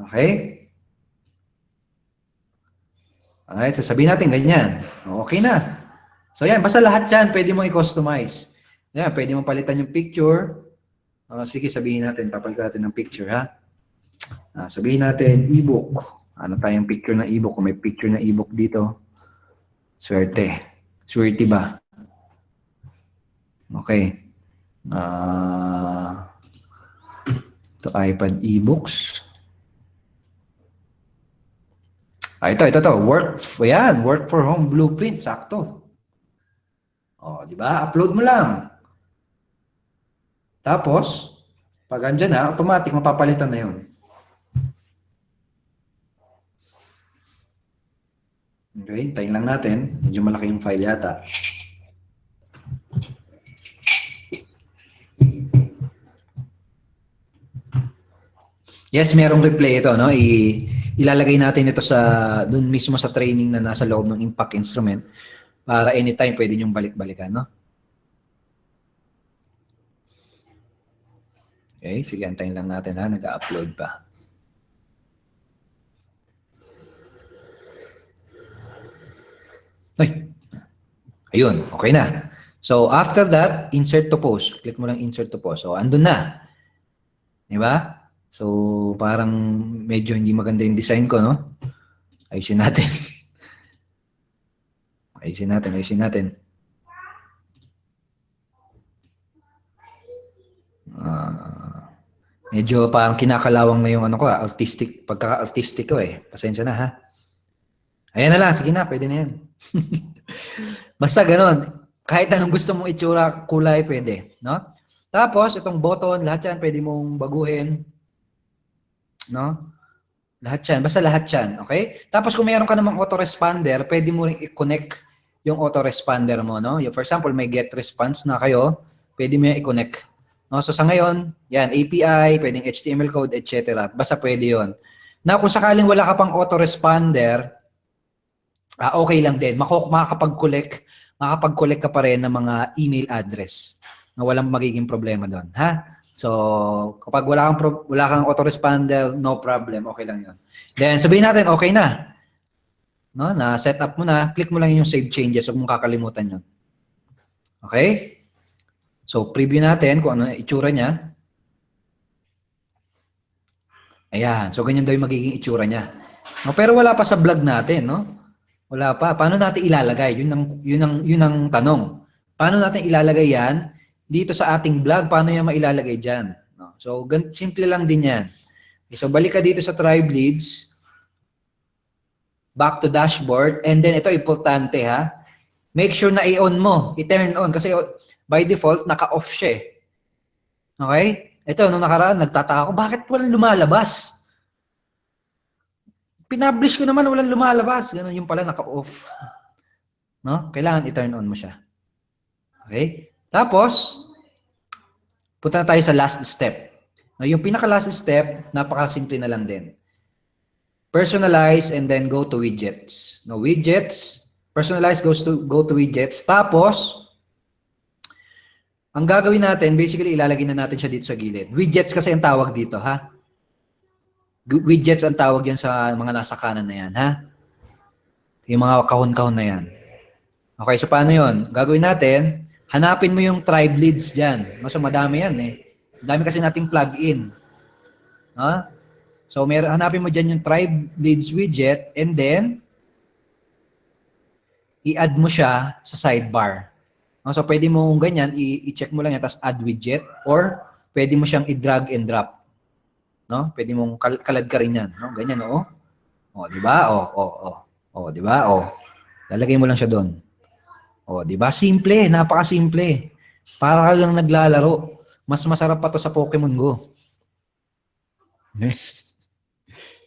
Okay? Alright, so sabihin natin ganyan. Okay na. So yan, basta lahat yan, pwede mo i-customize. Yan, pwede mo palitan yung picture. Sige, sabihin natin, papalitan natin ng picture, ha? Sabihin natin, ebook. Ano tayong picture ng ebook? Kung may picture ng ebook dito, swerte. Swerte ba? Okay. Ito, iPad ebooks. Ito. Work for home blueprint. Sakto. Di ba? Upload mo lang. Tapos, pag andyan na, automatic mapapalitan na yun. Okay, hintayin lang natin. Medyo malaki yung file yata. Yes, merong replay ito, no? Ilalagay natin ito sa doon mismo sa training na nasa loob ng impact instrument para anytime pwede niyong balik-balikan, no? Okay, sige, antayin lang natin ha, nag-upload pa. Ay, ayun, okay na. So, after that, insert to post. Click mo lang insert to post. So, andun na. Di ba? So, parang medyo hindi maganda yung design ko, no? Ayusin natin. Ayusin natin. Medyo parang kinakalawang na yung ano ko, artistic, pagka-artistic ko eh. Pasensya na ha. Ayan na lang, sige na, pwede na yan. Basta ganun. Kahit anong gusto mong itsura, kulay, pwede. No? Tapos, itong button, lahat yan, pwede mong baguhin. No? Lahat yan. Basta lahat yan. Okay? Tapos, kung mayroon ka namang autoresponder, pwede mo rin i-connect yung autoresponder mo. No? For example, may get response na kayo, pwede mo yung i-connect. No? So, sa ngayon, yan, API, pwedeng HTML code, etc. Basta pwede yon. Now, kung sakaling wala ka pang autoresponder, okay lang din. Makakapag-collect ka pa rin ng mga email address na walang magiging problema doon. Ha? So, kapag wala kang autoresponder, no problem. Okay lang yun. Then, sabihin natin, okay na. No? Na set up mo na. Click mo lang yung save changes. Huwag mong kakalimutan yun. Okay? So, preview natin kung ano itsura niya. Ayan. So, ganyan daw yung magiging itsura niya. No, pero wala pa sa vlog natin, no? Wala pa. Paano natin ilalagay? Yun ang tanong. Paano natin ilalagay yan dito sa ating vlog? Paano yan mailalagay dyan? No? So, simple lang din yan. Okay, so, balik ka dito sa Tribe Leads. Back to dashboard. And then, ito, importante ha. Make sure na i-on mo. I-turn on. Kasi by default, naka-off siya. Okay? Ito, nung nakaraan, nagtataka ko, bakit walang lumalabas? Pinablish ko naman, walang lumalabas. Ganun yung pala, naka-off. No? Kailangan i-turn on mo siya. Okay? Tapos, punta na tayo sa last step. No, yung pinaka-last step, napaka-simple na lang din. Personalize and then go to widgets. No, widgets, personalize go to widgets. Tapos, ang gagawin natin, basically, ilalagay na natin siya dito sa gilid. Widgets kasi ang tawag dito, ha? Widgets ang tawag yan sa mga nasa kanan na yan, ha? Yung mga kahon-kahon na yan. Okay, so paano yun? Gagawin natin, hanapin mo yung Tribe Leads dyan. Mas madami yan eh. Dami kasi nating plug-in. Ha? So hanapin mo dyan yung Tribe Leads widget and then i-add mo siya sa sidebar. So pwede mo ganyan, i-check mo lang yan, tapos add widget or pwede mo siyang i-drag and drop. No? Pwede mong kalad ka rin yan. No? Ganyan, oo. O, di ba? O, di ba? O, lalagay mo lang siya doon. O, di ba? Simple. Napaka-simple. Para ka lang naglalaro. Mas masarap pa to sa Pokemon Go.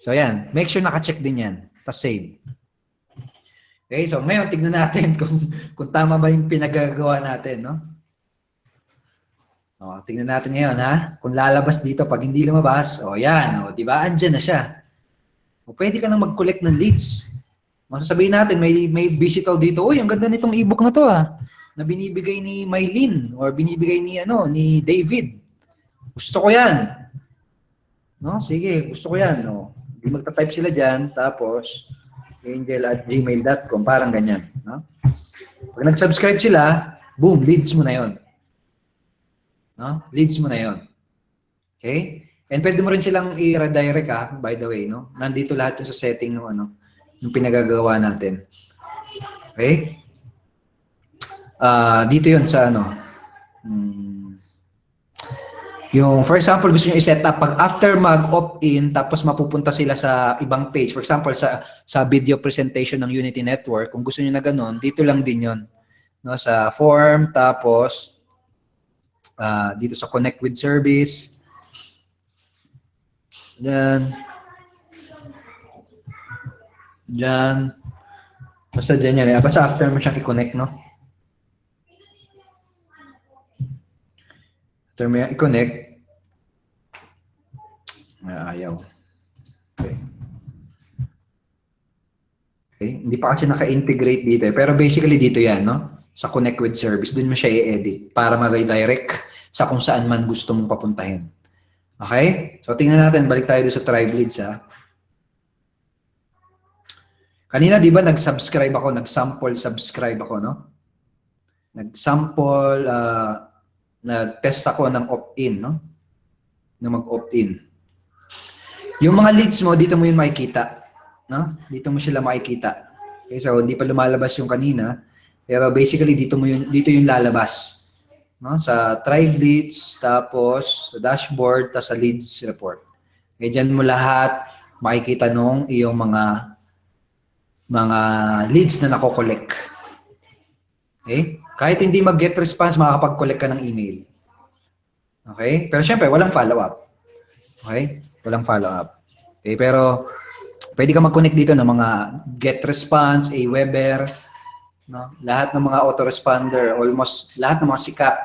So, yan. Make sure naka-check din yan. Tapos save. Okay, so ngayon, tignan natin kung tama ba yung pinagagawa natin, no? O, tingnan natin ngayon, ha? Kung lalabas dito, pag hindi lumabas, o yan, o, di ba? Andyan na siya. O, pwede ka nang mag-collect ng leads. Masasabihin natin, may visitor dito, uy, ang ganda nitong ebook na to, ha? Na binibigay ni Mylene or binibigay ni David. Gusto ko yan. No? Sige, gusto ko yan. No? Magta-type sila dyan, tapos angel@gmail.com, parang ganyan. No? Pag nag-subscribe sila, boom, leads mo na yon. No? Leads mo na yon. Okay? And pwede mo rin silang i-redirect by the way, no? Nandito lahat yung sa setting ng yung pinagagawa natin. Okay? Dito yun sa yung for example gusto niyo i-set up pag after mag-opt-in tapos mapupunta sila sa ibang page. For example sa video presentation ng Unity Network, kung gusto niyo na ganoon, dito lang din yon. No, sa form tapos dito sa connect with service. Then dyan. Basta dyan yan. Basta after mo siyang i-connect, no? After mo yan i-connect. Ayaw. Okay. Okay. Hindi pa kasi naka-integrate dito eh. Pero basically dito yan, no? Sa connect with service, dun mo siya i-edit para ma-redirect sa kung saan man gusto mong papuntahin. Okay? So tingnan natin, balik tayo doon sa Tribe Leads ha. Kanina di ba nag-subscribe ako, nag-sample subscribe ako, no? Nag-sample, nag-test ako ng opt-in, no? Na mag-opt-in. Yung mga leads mo, dito mo yun makikita. No? Dito mo sila makikita. Okay, so hindi pa lumalabas yung kanina, pero basically dito yung lalabas. No? Sa Tribe Leads, tapos sa dashboard, tapos sa leads report. Okay, dyan mo lahat makikita nung iyong mga leads na nako-collect. Okay? Kahit hindi mag-get response, makakapag-collect ka ng email. Okay? Pero syempre, walang follow-up. Okay? Walang follow-up. Okay? Pero, pwede ka mag-connect dito ng mga get response, Aweber, no? Lahat ng mga autoresponder, almost lahat ng mga sikat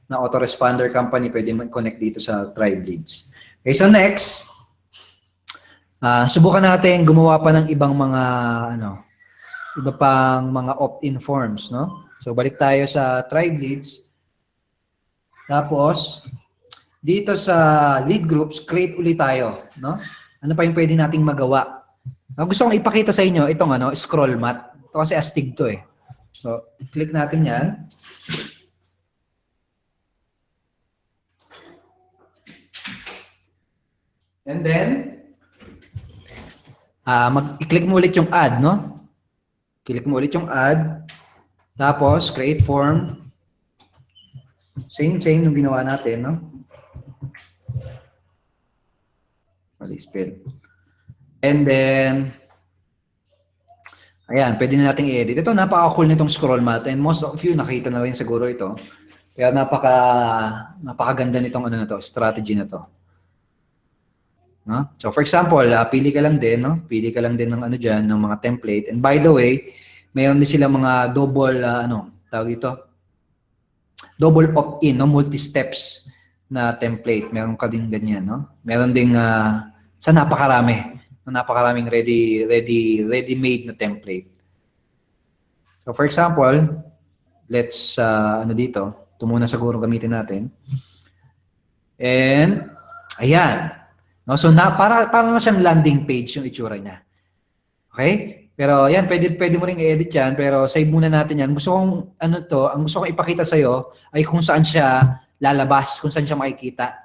na autoresponder company pwede mag-connect dito sa Tribe Leads. Okay, so next, subukan natin gumawa pa ng ibang mga, iba pang mga opt-in forms, no? So, balik tayo sa Tribe Leads. Tapos, dito sa lead groups, create ulit tayo, no? Ano pa yung pwede nating magawa? Gusto kong ipakita sa inyo itong scroll mat. Ito kasi astig to eh. So, click natin yan. And then, i-click mo ulit yung add, no? Click mo ulit yung add. Tapos, create form. Same nung ginawa natin, no? Mali spell. And then, ayan, pwede na nating i-edit. Ito, napaka-cool nitong scroll mat. And most of you nakita na rin siguro ito. Kaya napakaganda nitong strategy na to. No? So, for example, pili ka lang din, no? Pili ka lang din ng dyan, ng mga template. And by the way, mayroon din sila mga double, tawag ito? Double opt-in, no? Multi-steps na template. Meron ka din ganyan, no? Meron ding, sa napakaraming ready-made na template. So, for example, let's, dito, ito muna siguro gamitin natin. And, ayan. No? So, para na siyang landing page yung itsura niya. Okay? Pero, yan, pwede mo rin i-edit yan, pero save muna natin yan. Gusto kong, ang gusto kong ipakita sa'yo ay kung saan siya lalabas, kung saan siya makikita.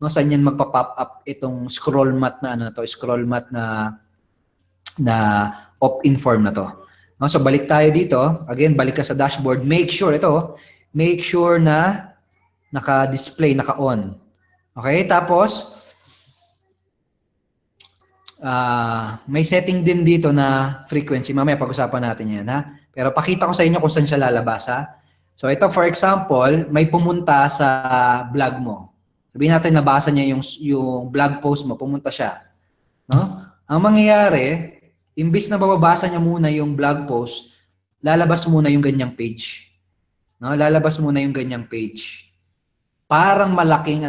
No, saan yan magpa-pop up itong scroll mat na scroll mat na opt-in form na to. No, so balik tayo dito. Again, balik ka sa dashboard. Make sure na naka-display, naka-on. Okay, tapos may setting din dito na frequency. Mamaya pag-usapan natin yan, ha? Pero pakita ko sa inyo kung saan siya lalabas, ha? So ito, for example, may pumunta sa blog mo. Sabihin natin, nabasa niya yung blog post mo, pumunta siya. No? Ang mangyayari, imbis na bababasa niya muna yung blog post, lalabas muna yung ganyang page. No? Lalabas muna yung ganyang page. Parang malaking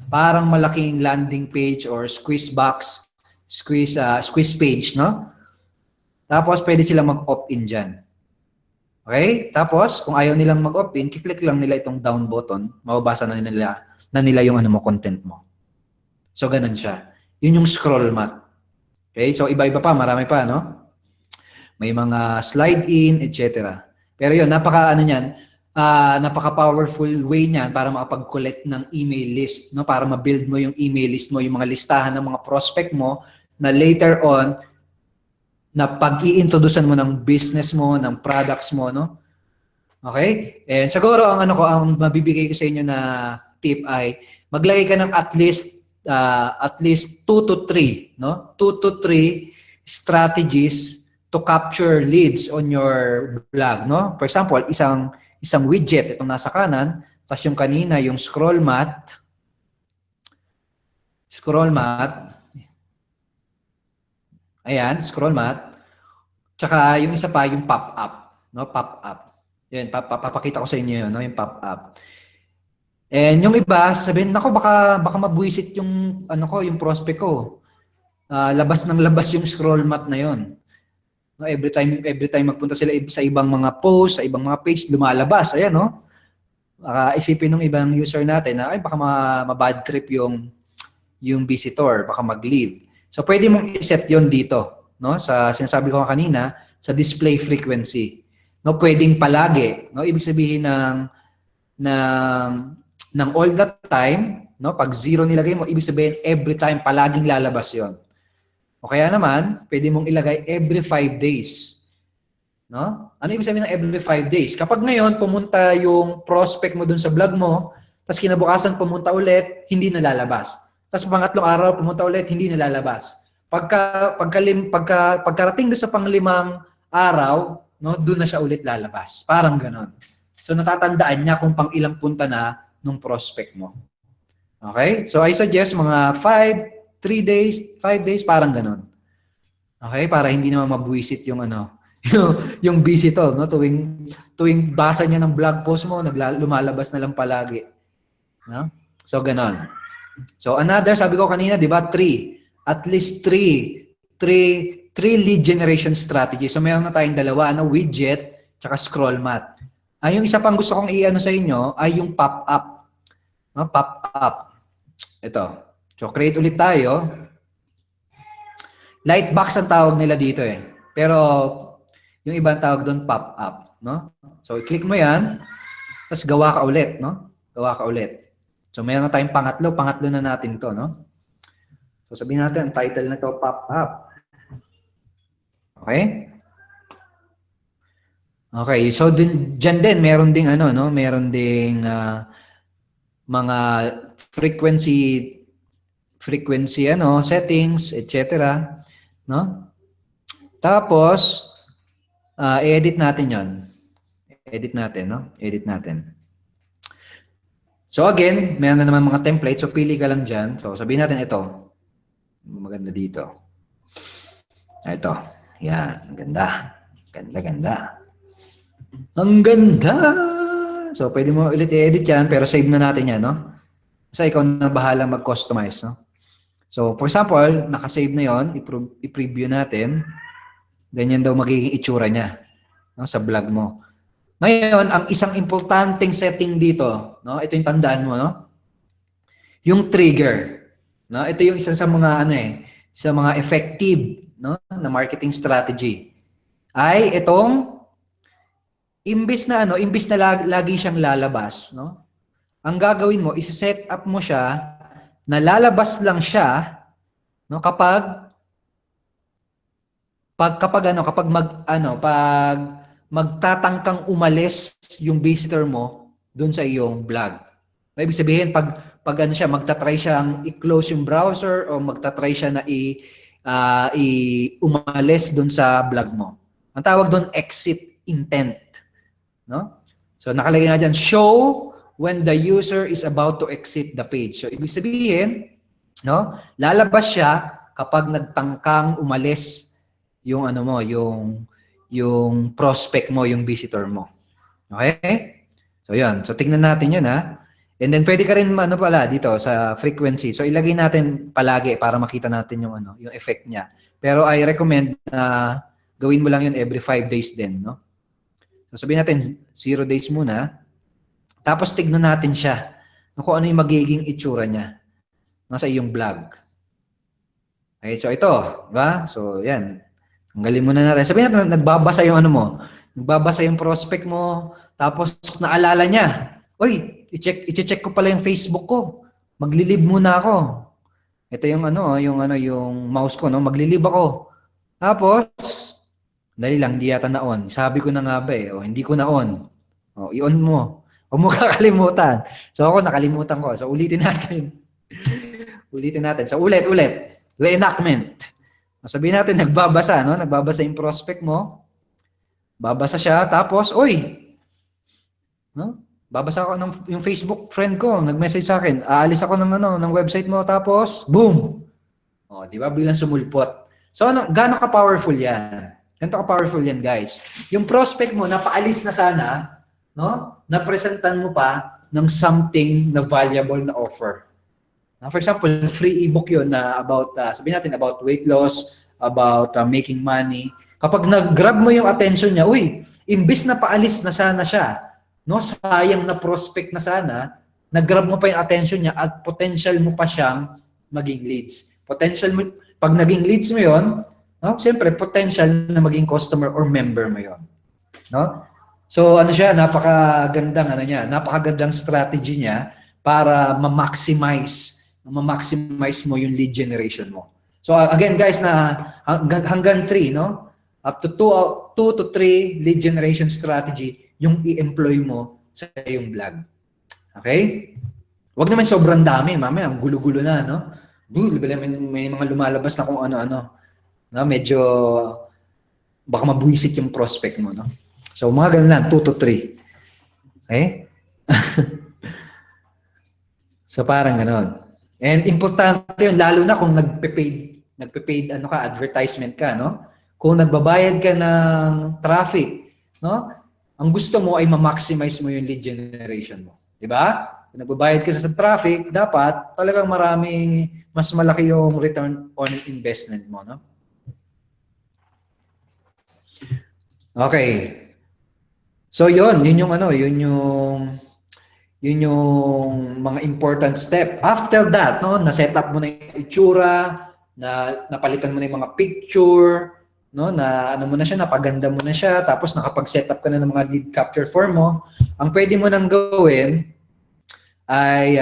parang malaking landing page or squeeze page, no? Tapos pwede silang mag-opt-in diyan. Okay? Tapos kung ayaw nilang mag-opt-in, kiklik lang nila itong down button, mababasa na nila yung content mo. So ganun siya. Yun yung scroll mat. Okay? So iba-iba pa, marami pa, no? May mga slide in, etc. Pero yun, napaka-powerful way niyan para makapag-collect ng email list, no? Para ma-build mo yung email list mo, yung mga listahan ng mga prospect mo na later on na pag-i-introducean mo ng business mo, ng products mo, no? Okay? And siguro ang mabibigay ko sa inyo na tip ay maglagay ka ng at least 2 to 3, no? 2 to 3 strategies to capture leads on your blog, no? For example, isang widget itong nasa kanan, tapos yung kanina yung scroll mat. Ayan, scroll mat. Tsaka yung isa pa yung pop-up, no? Pop-up. Yan, papakita ko sa inyo 'yun, no? Yung pop-up. And yung iba, sabihin, nako, baka mabuisit yung, yung prospect ko. Labas ng labas yung scroll mat na yon. No, every time magpunta sila sa ibang mga post, sa ibang mga page, lumalabas. Ayan, no? Isipin ng ibang user natin na, baka ma-bad trip yung visitor, baka mag-leave. So, pwede mong iset yon dito, no? Sa sinasabi ko kanina, sa display frequency. No, pwedeng palagi, no? Ibig sabihin ng all the time, no? Pag 0 nilagay mo, ibig sabihin every time palaging lalabas yon. O kaya naman, pwede mong ilagay every 5 days. No? Ano ibig sabihin ng every 5 days? Kapag ngayon, pumunta yung prospect mo dun sa blog mo, tapos kinabukasan pumunta ulit, hindi nalalabas. Tapos pangatlong araw, pumunta ulit, hindi nalalabas. Pagkarating doon sa panglimang araw, no, doon na siya ulit lalabas. Parang ganon. So natatandaan niya kung pang ilang punta na nung prospect mo. Okay? So I suggest mga 3 days, 5 days, parang ganon. Okay? Para hindi naman mabuisit yung yung visitor, no? Tuwing basa niya ng blog post mo, lumalabas na lang palagi. No? So, ganon. So, another, sabi ko kanina, di ba, 3. At least 3 lead generation strategy. So, meron na tayong dalawa, widget, tsaka scroll mat. Yung isa pang gusto kong i-ano sa inyo ay yung pop-up. No? Pop-up. Ito. So, create ulit tayo. Lightbox ang tawag nila dito eh. Pero, yung ibang tawag doon, pop-up. No? So, i-click mo yan, tapos gawa ka ulit. No? Gawa ka ulit. So, mayroon na tayong pangatlo na natin to. No? So, sabihin natin, ang title na to, pop-up. Okay? Okay. So, dyan din, meron ding meron ding mga frequency settings, etc. No? Tapos i-edit natin 'yon. Edit natin. So again, meron na naman mga templates, so pili ka lang diyan. So sabihin natin ito. Maganda dito. Ito. Yan, ganda. Ganda. Ang ganda. So pwede mo ulit i-edit 'yan, pero save na natin 'yan, no? Kasi ikaw na bahala mag-customize, no? So, for example, naka-save na yon, i-preview natin. Ganyan daw magiging itsura niya, no, sa blog mo. Ngayon, ang isang importanteng setting dito, no, ito yung tandaan mo, no? Yung trigger, no? Ito yung isa sa mga sa mga effective, no, na marketing strategy. Ay itong imbis na lagi siyang lalabas, no? Ang gagawin mo, i-set up mo siya na lalabas lang siya, no, kapag magtatangkang umalis yung visitor mo doon sa iyong blog. Ibig sabihin, pag magta-try siyang i-close yung browser o magta-try siya na umalis doon sa blog mo. Ang tawag doon, exit intent. No? So, nakalagay nga dyan, show when the user is about to exit the page. So, ibig sabihin, no, lalabas siya kapag nagtangkang umalis yung yung prospect mo, yung visitor mo. Okay? So, yan. So, tignan natin yun, ha. And then, pwede ka rin, dito sa frequency. So, ilagay natin palagi para makita natin yung effect niya. Pero, I recommend na gawin mo lang yun every 5 days din, no? So, sabihin natin, 0 days muna. Tapos, tignan natin siya kung ano yung magiging itsura niya sa iyong blog. Okay, so ito, diba? So, yan. Tanggalin mo na natin. Sabihin natin, nagbabasa yung nagbabasa yung prospect mo, tapos naalala niya, oy, i-check ko pala yung Facebook ko. Maglilib muna ako. Ito yung yung mouse ko, no? Maglilib ako. Tapos, dali lang, hindi yata na-on. Sabi ko na nga ba hindi ko na-on. I-on mo. Huwag mo kakalimutan. So ako, nakalimutan ko. So ulitin natin. So ulit. Reenactment. Sabihin natin, nagbabasa, no? Nagbabasa yung prospect mo. Babasa siya, tapos, no? Babasa ako yung Facebook friend ko, nag-message sa akin. Aalis ako ng website mo, tapos, boom! Di ba? Bilang sumulpot. So, gaano ka-powerful yan? Ganito ka-powerful yan, guys. Yung prospect mo, napaalis na sana, no? Napresentan mo pa, ng something na valuable na offer. For example, free ebook yun na about, sabihin natin, about weight loss, about making money. Kapag nag-grab mo yung attention niya, uy, imbis na paalis na sana siya, no, sayang na prospect na sana, nag-grab mo pa yung attention niya at potential mo pa siyang maging leads. Potential mo, pag naging leads mo yun, no, siyempre, potential na maging customer or member mo yun. No? So, ano siya, napakagandang strategy niya para ma-maximize mo yung lead generation mo. So again guys, na hanggang 3, no? Up to 2 to 3 lead generation strategy yung i-employ mo sa iyong blog. Okay? Huwag naman sobrang dami, mamaya ang gulo-gulo na, no? May mga lumalabas na kung ano-ano. No? Medyo baka mabuisit yung prospect mo, no? So mga ganun lang, 2 to 3. Okay? So parang gano'n. And importante yun, lalo na kung nagpe-paid advertisement ka, no? Kung nagbabayad ka ng traffic, no? Ang gusto mo ay ma-maximize mo yung lead generation mo. Di ba? Kung nagbabayad ka sa traffic, dapat talagang mas malaki yung return on investment mo, no? Okay. So yun yung mga important step. After that, no, na-set up mo na yung itsura, napalitan mo na yung mga picture, no, na ano mo na siya, napaganda mo na siya, tapos nakapag-set up ka na ng mga lead capture form mo, ang pwede mo nang gawin ay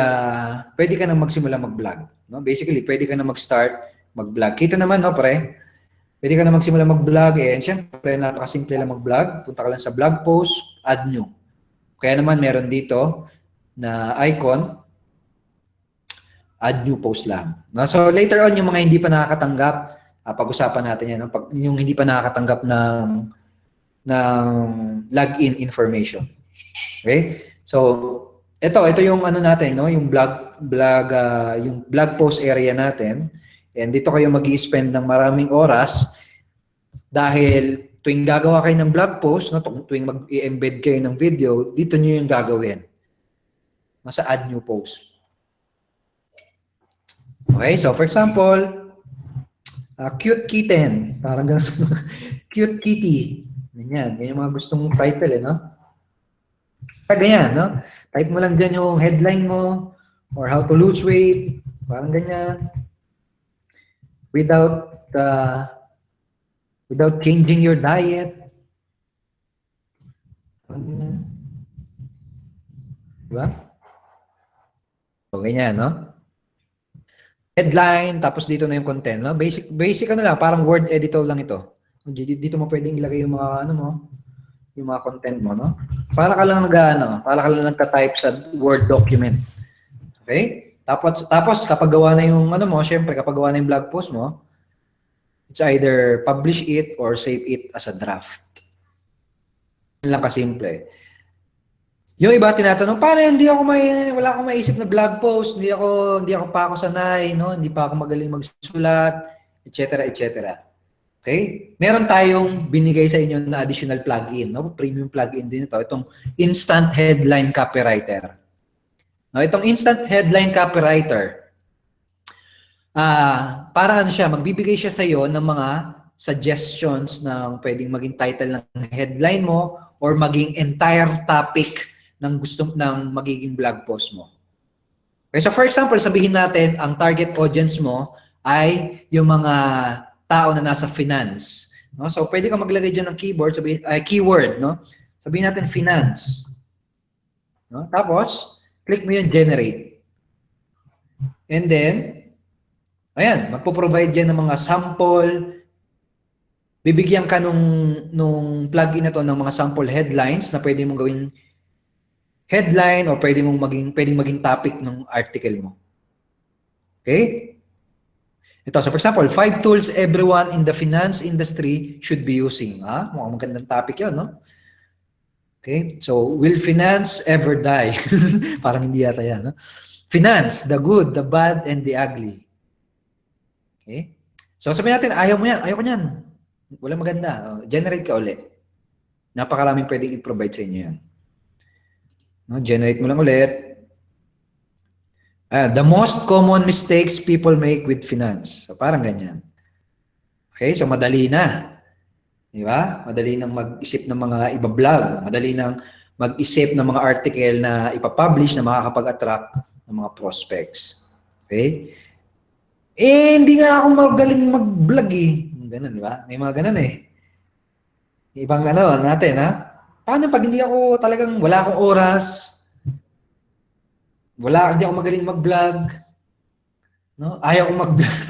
pwede ka nang magsimula mag-vlog. No? Basically, pwede ka nang mag-start mag-vlog. Kita naman, no, pre? Pwede ka nang magsimula mag-vlog, and syempre, napakasimple lang mag-vlog. Punta ka lang sa blog post, add new. Kaya naman, meron dito na icon, add new post lang. No? So later on, yung mga hindi pa nakakatanggap, pag-usapan natin yan, no? Yung hindi pa nakakatanggap ng login information. Okay? So ito yung ano natin, no? Yung yung blog post area natin. And dito kayo mag-i-spend ng maraming oras dahil tuwing gagawa kayo ng blog post, no? Tuwing mag-i-embed kayo ng video, dito nyo yung gagawin. Nasa add new post. Okay, so for example, cute kitten. Parang gano'n. Cute kitty. Ganyan. Ganyan yung mga gustong title, no? Ganyan, no? Type mo lang dyan yung headline mo or how to lose weight. Parang ganyan. Without changing your diet. Diba? So, ganyan, no? Headline, tapos dito na yung content, no? Basic ano lang, parang word editor lang ito. Dito mo pwedeng ilagay yung mga, yung mga content mo, no? Para ka lang nagka-type sa Word document. Okay? Tapos kapag gawa na yung, syempre, kapag gawa na yung blog post mo, it's either publish it or save it as a draft. Yan lang kasimple. Yung iba tinatanong, paano wala akong maisip na blog post, hindi pa ako sanay, no? Hindi pa ako magaling magsulat, etc., etc. Okay? Meron tayong binigay sa inyo na additional plugin, no? Premium plugin din ito, itong Instant Headline Copywriter. No, itong Instant Headline Copywriter, para siya, magbibigay siya sa iyo ng mga suggestions ng pwedeng maging title ng headline mo or maging entire topic ng magiging blog post mo. Okay, so for example, sabihin natin ang target audience mo ay yung mga tao na nasa finance. No? So pwede kang maglagay diyan ng keyword, no? Sabihin natin finance. No? Tapos click mo yung generate. And then ayan, magpo-provide yan ng mga sample. Bibigyan ka nung plugin na to ng mga sample headlines na pwede mong gawing headline o pwedeng maging topic ng article mo. Okay? Ito, so for example, 5 tools everyone in the finance industry should be using. Mukhang magandang topic yun, no? Okay? So, will finance ever die? Parang hindi yata yan, no? Finance, the good, the bad, and the ugly. Okay? So, sabihin natin, ayaw mo yan, ayaw ko yan. Wala maganda. Generate ka ulit. Napakaraming pwedeng i-provide sa inyo yan. No, generate mo lang ulit. The most common mistakes people make with finance. So, parang ganyan. Okay, so madali na. Di ba? Madali nang mag-isip ng mga iba-vlog. Madali nang mag-isip ng mga article na ipapublish na makakapag-attract ng mga prospects. Okay? Hindi nga ako magaling mag-vlog eh. Ganun, di ba? May mga ganun eh. Ibang ano natin, ha? Paano pag hindi ako talagang wala akong oras, hindi ako magaling mag-vlog, no? Ayaw ko mag-vlog.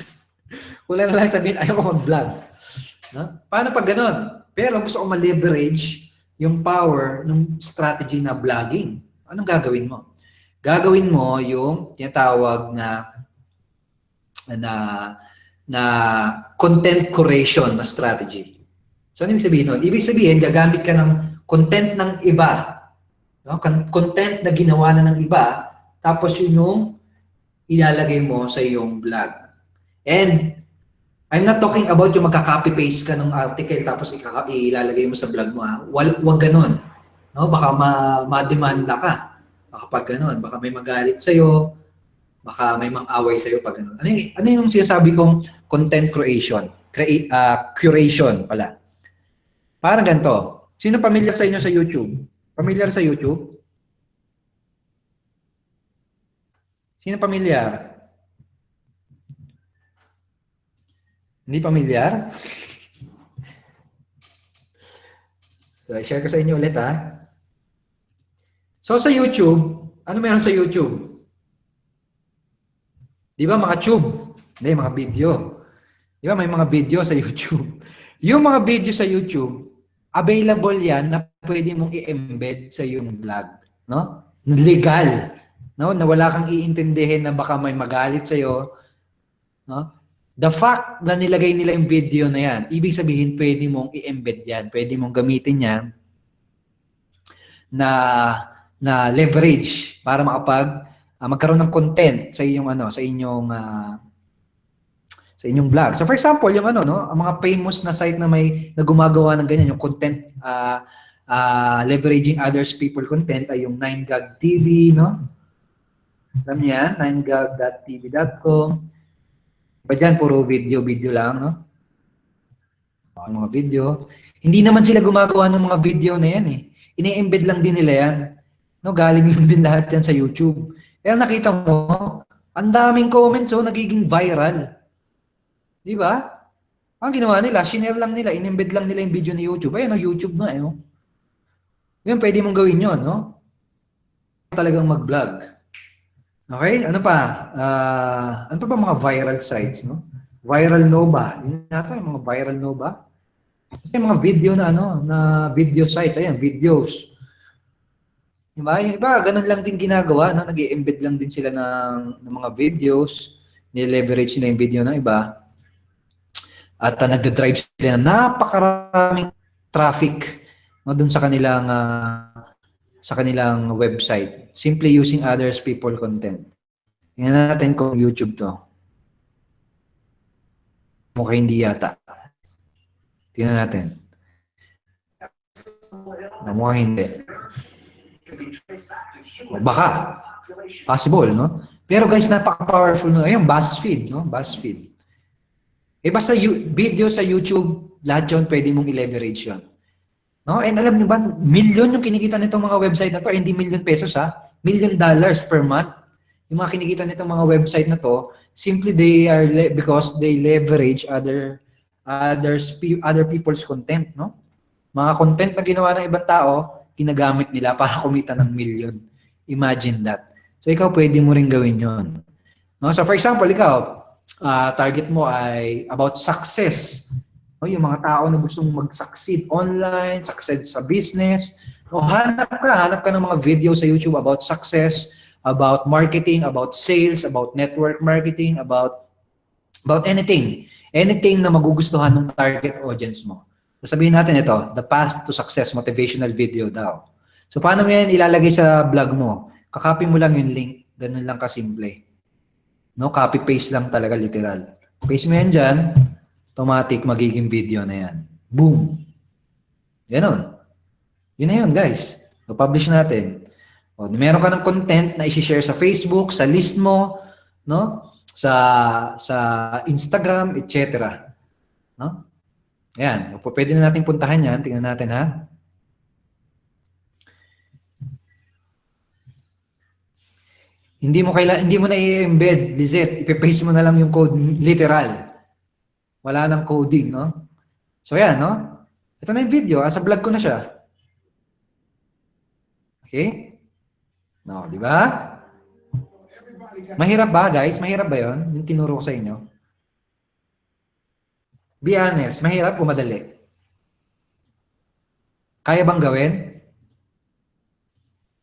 Wala na lang sabihin, ayaw ko mag-vlog. No? Paano pag ganun? Pero gusto ko ma-leverage yung power ng strategy na vlogging. Anong gagawin mo? Gagawin mo yung tinatawag na content curation na strategy. So, ano ibig sabihin nun? Ibig sabihin, gagamit ka ng content ng iba. No? Content na ginawa na ng iba, tapos yun yung ilalagay mo sa iyong vlog. And, I'm not talking about yung magka-copy-paste ka ng article tapos ilalagay mo sa vlog mo. Huwag ganun. No? Baka ma-demanda ka. Baka pag ganun. Baka may magalit sa'yo. Baka may mang-away sa'yo pag ganun. Ano yung sinasabi kong content creation? Curation pala. Parang ganito. Sino pamilyar sa inyo sa YouTube? Pamilyar sa YouTube? Sino pamilyar? Hindi pamilyar? So, i-share ko sa inyo ulit, ha? So, sa YouTube, ano meron sa YouTube? Di ba, mga tube? Hindi, mga video. Di ba, may mga video sa YouTube. Yung mga video sa YouTube, available yan na pwede mong i-embed sa iyong vlog. No? Legal. No? Na wala kang iintindihin na baka may magalit sa'yo. No? The fact na nilagay nila yung video na yan, ibig sabihin pwede mong i-embed yan. Pwede mong gamitin yan na leverage para magkaroon ng content sa inyong sa inyong vlog. So for example, yung ang mga famous na site na may gumagawa ng ganyan, yung content leveraging others people content ay yung 9gag TV, no? Alam niyo yan, 9gag.tv.com. Ba dyan, puro video lang, no? Mga video. Hindi naman sila gumagawa ng mga video na yan eh. Ini-embed lang din nila yan. No, galing lang din lahat yan sa YouTube. Kaya nakita mo, ang daming comments, nagiging viral. Di ba? Ang ginawa nila, shinare lang nila, in-embed lang nila yung video ni YouTube. Ayun, YouTube na eh. Yun, pwede mong gawin yun, no? Talagang mag-vlog. Okay, ano pa? Ano pa ba mga viral sites, no? Viral Nova. Yun yata, yung mga Viral Nova. Kasi mga video na video sites. Ayan, videos. Diba? Yung iba, ganun lang din ginagawa, no? Nag-i-embed lang din sila ng mga videos. Ni-leverage nila yung video ng iba. At nagde-drive sila na napakaraming traffic, no, dun sa kanilang website. Simply using others people content. Tingnan natin kung YouTube to. Mukhang hindi yata. Tingnan natin. Mukhang hindi. Baka. Possible, no? Pero guys, napaka-powerful. No? Ayun, BuzzFeed, no? BuzzFeed. Basta video sa YouTube, lahat yun pwede mong i-leverage yun. No? And alam niyo ba, milyon yung kinikita nitong mga website na to, hindi million pesos ha, $1 million per month. Yung mga kinikita nitong mga website na to, simply because they leverage other people's content, no? Mga content na ginawa ng ibang tao, ginagamit nila para kumita ng million. Imagine that. So ikaw pwede mo rin gawin yon. No? So for example, ikaw, target mo ay about success. No, yung mga tao na gustong mag-succeed online, succeed sa business. No, hanap ka ng mga video sa YouTube about success, about marketing, about sales, about network marketing, about anything. Anything na magugustuhan ng target audience mo. Sabihin natin ito, the path to success motivational video daw. So paano mo yan ilalagay sa vlog mo? Kakopy mo lang yung link, ganun lang kasimple. No, copy-paste lang talaga, literal. Paste mo yan dyan, automatic magiging video na yan. Boom! Ganon. Yun na yun, guys. So, publish natin. O, meron ka ng content na i-share sa Facebook, sa list mo, no? Sa Instagram, etc. No? Ayan. Pwede na natin puntahan yan. Tingnan natin, ha? Hindi mo na i-embed, Lizette. Ipe-paste mo na lang yung code literal. Wala nang coding, no? So, ayan, no? Ito na yung video. Sa vlog ko na siya. Okay? No, di ba? Mahirap ba, guys? Mahirap ba yon? Yung tinuro ko sa inyo? Be honest. Mahirap o madali? Kaya bang gawin?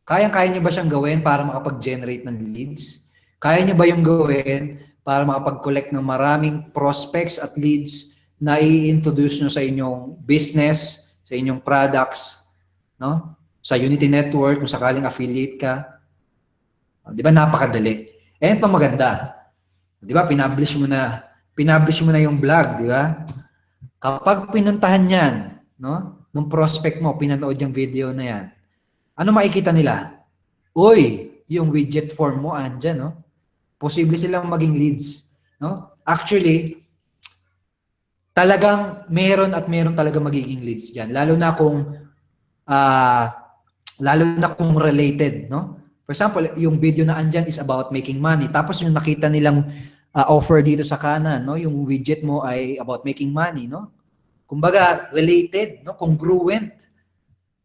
Kaya niyo ba siyang gawin para makapag-generate ng leads? Kaya niyo ba yung gawin para makapag-collect ng maraming prospects at leads na i-introduce nyo sa inyong business, sa inyong products, no? Sa Unity Network, kung sakaling affiliate ka. Di ba napakadali? Eh, ito maganda. Di ba, pinablish mo na yung vlog, di ba? Kapag pinuntahan yan, no? Nung prospect mo, pinanood yung video na yan, ano makikita nila? Uy, yung widget form mo, andyan, no? Posible silang maging leads, no? Actually, talagang meron talaga magiging leads diyan, lalo na kung related, no? For example, yung video na andyan is about making money, tapos yung nakita nilang offer dito sa kanan, no? Yung widget mo ay about making money, no? Kumbaga related, no? Congruent.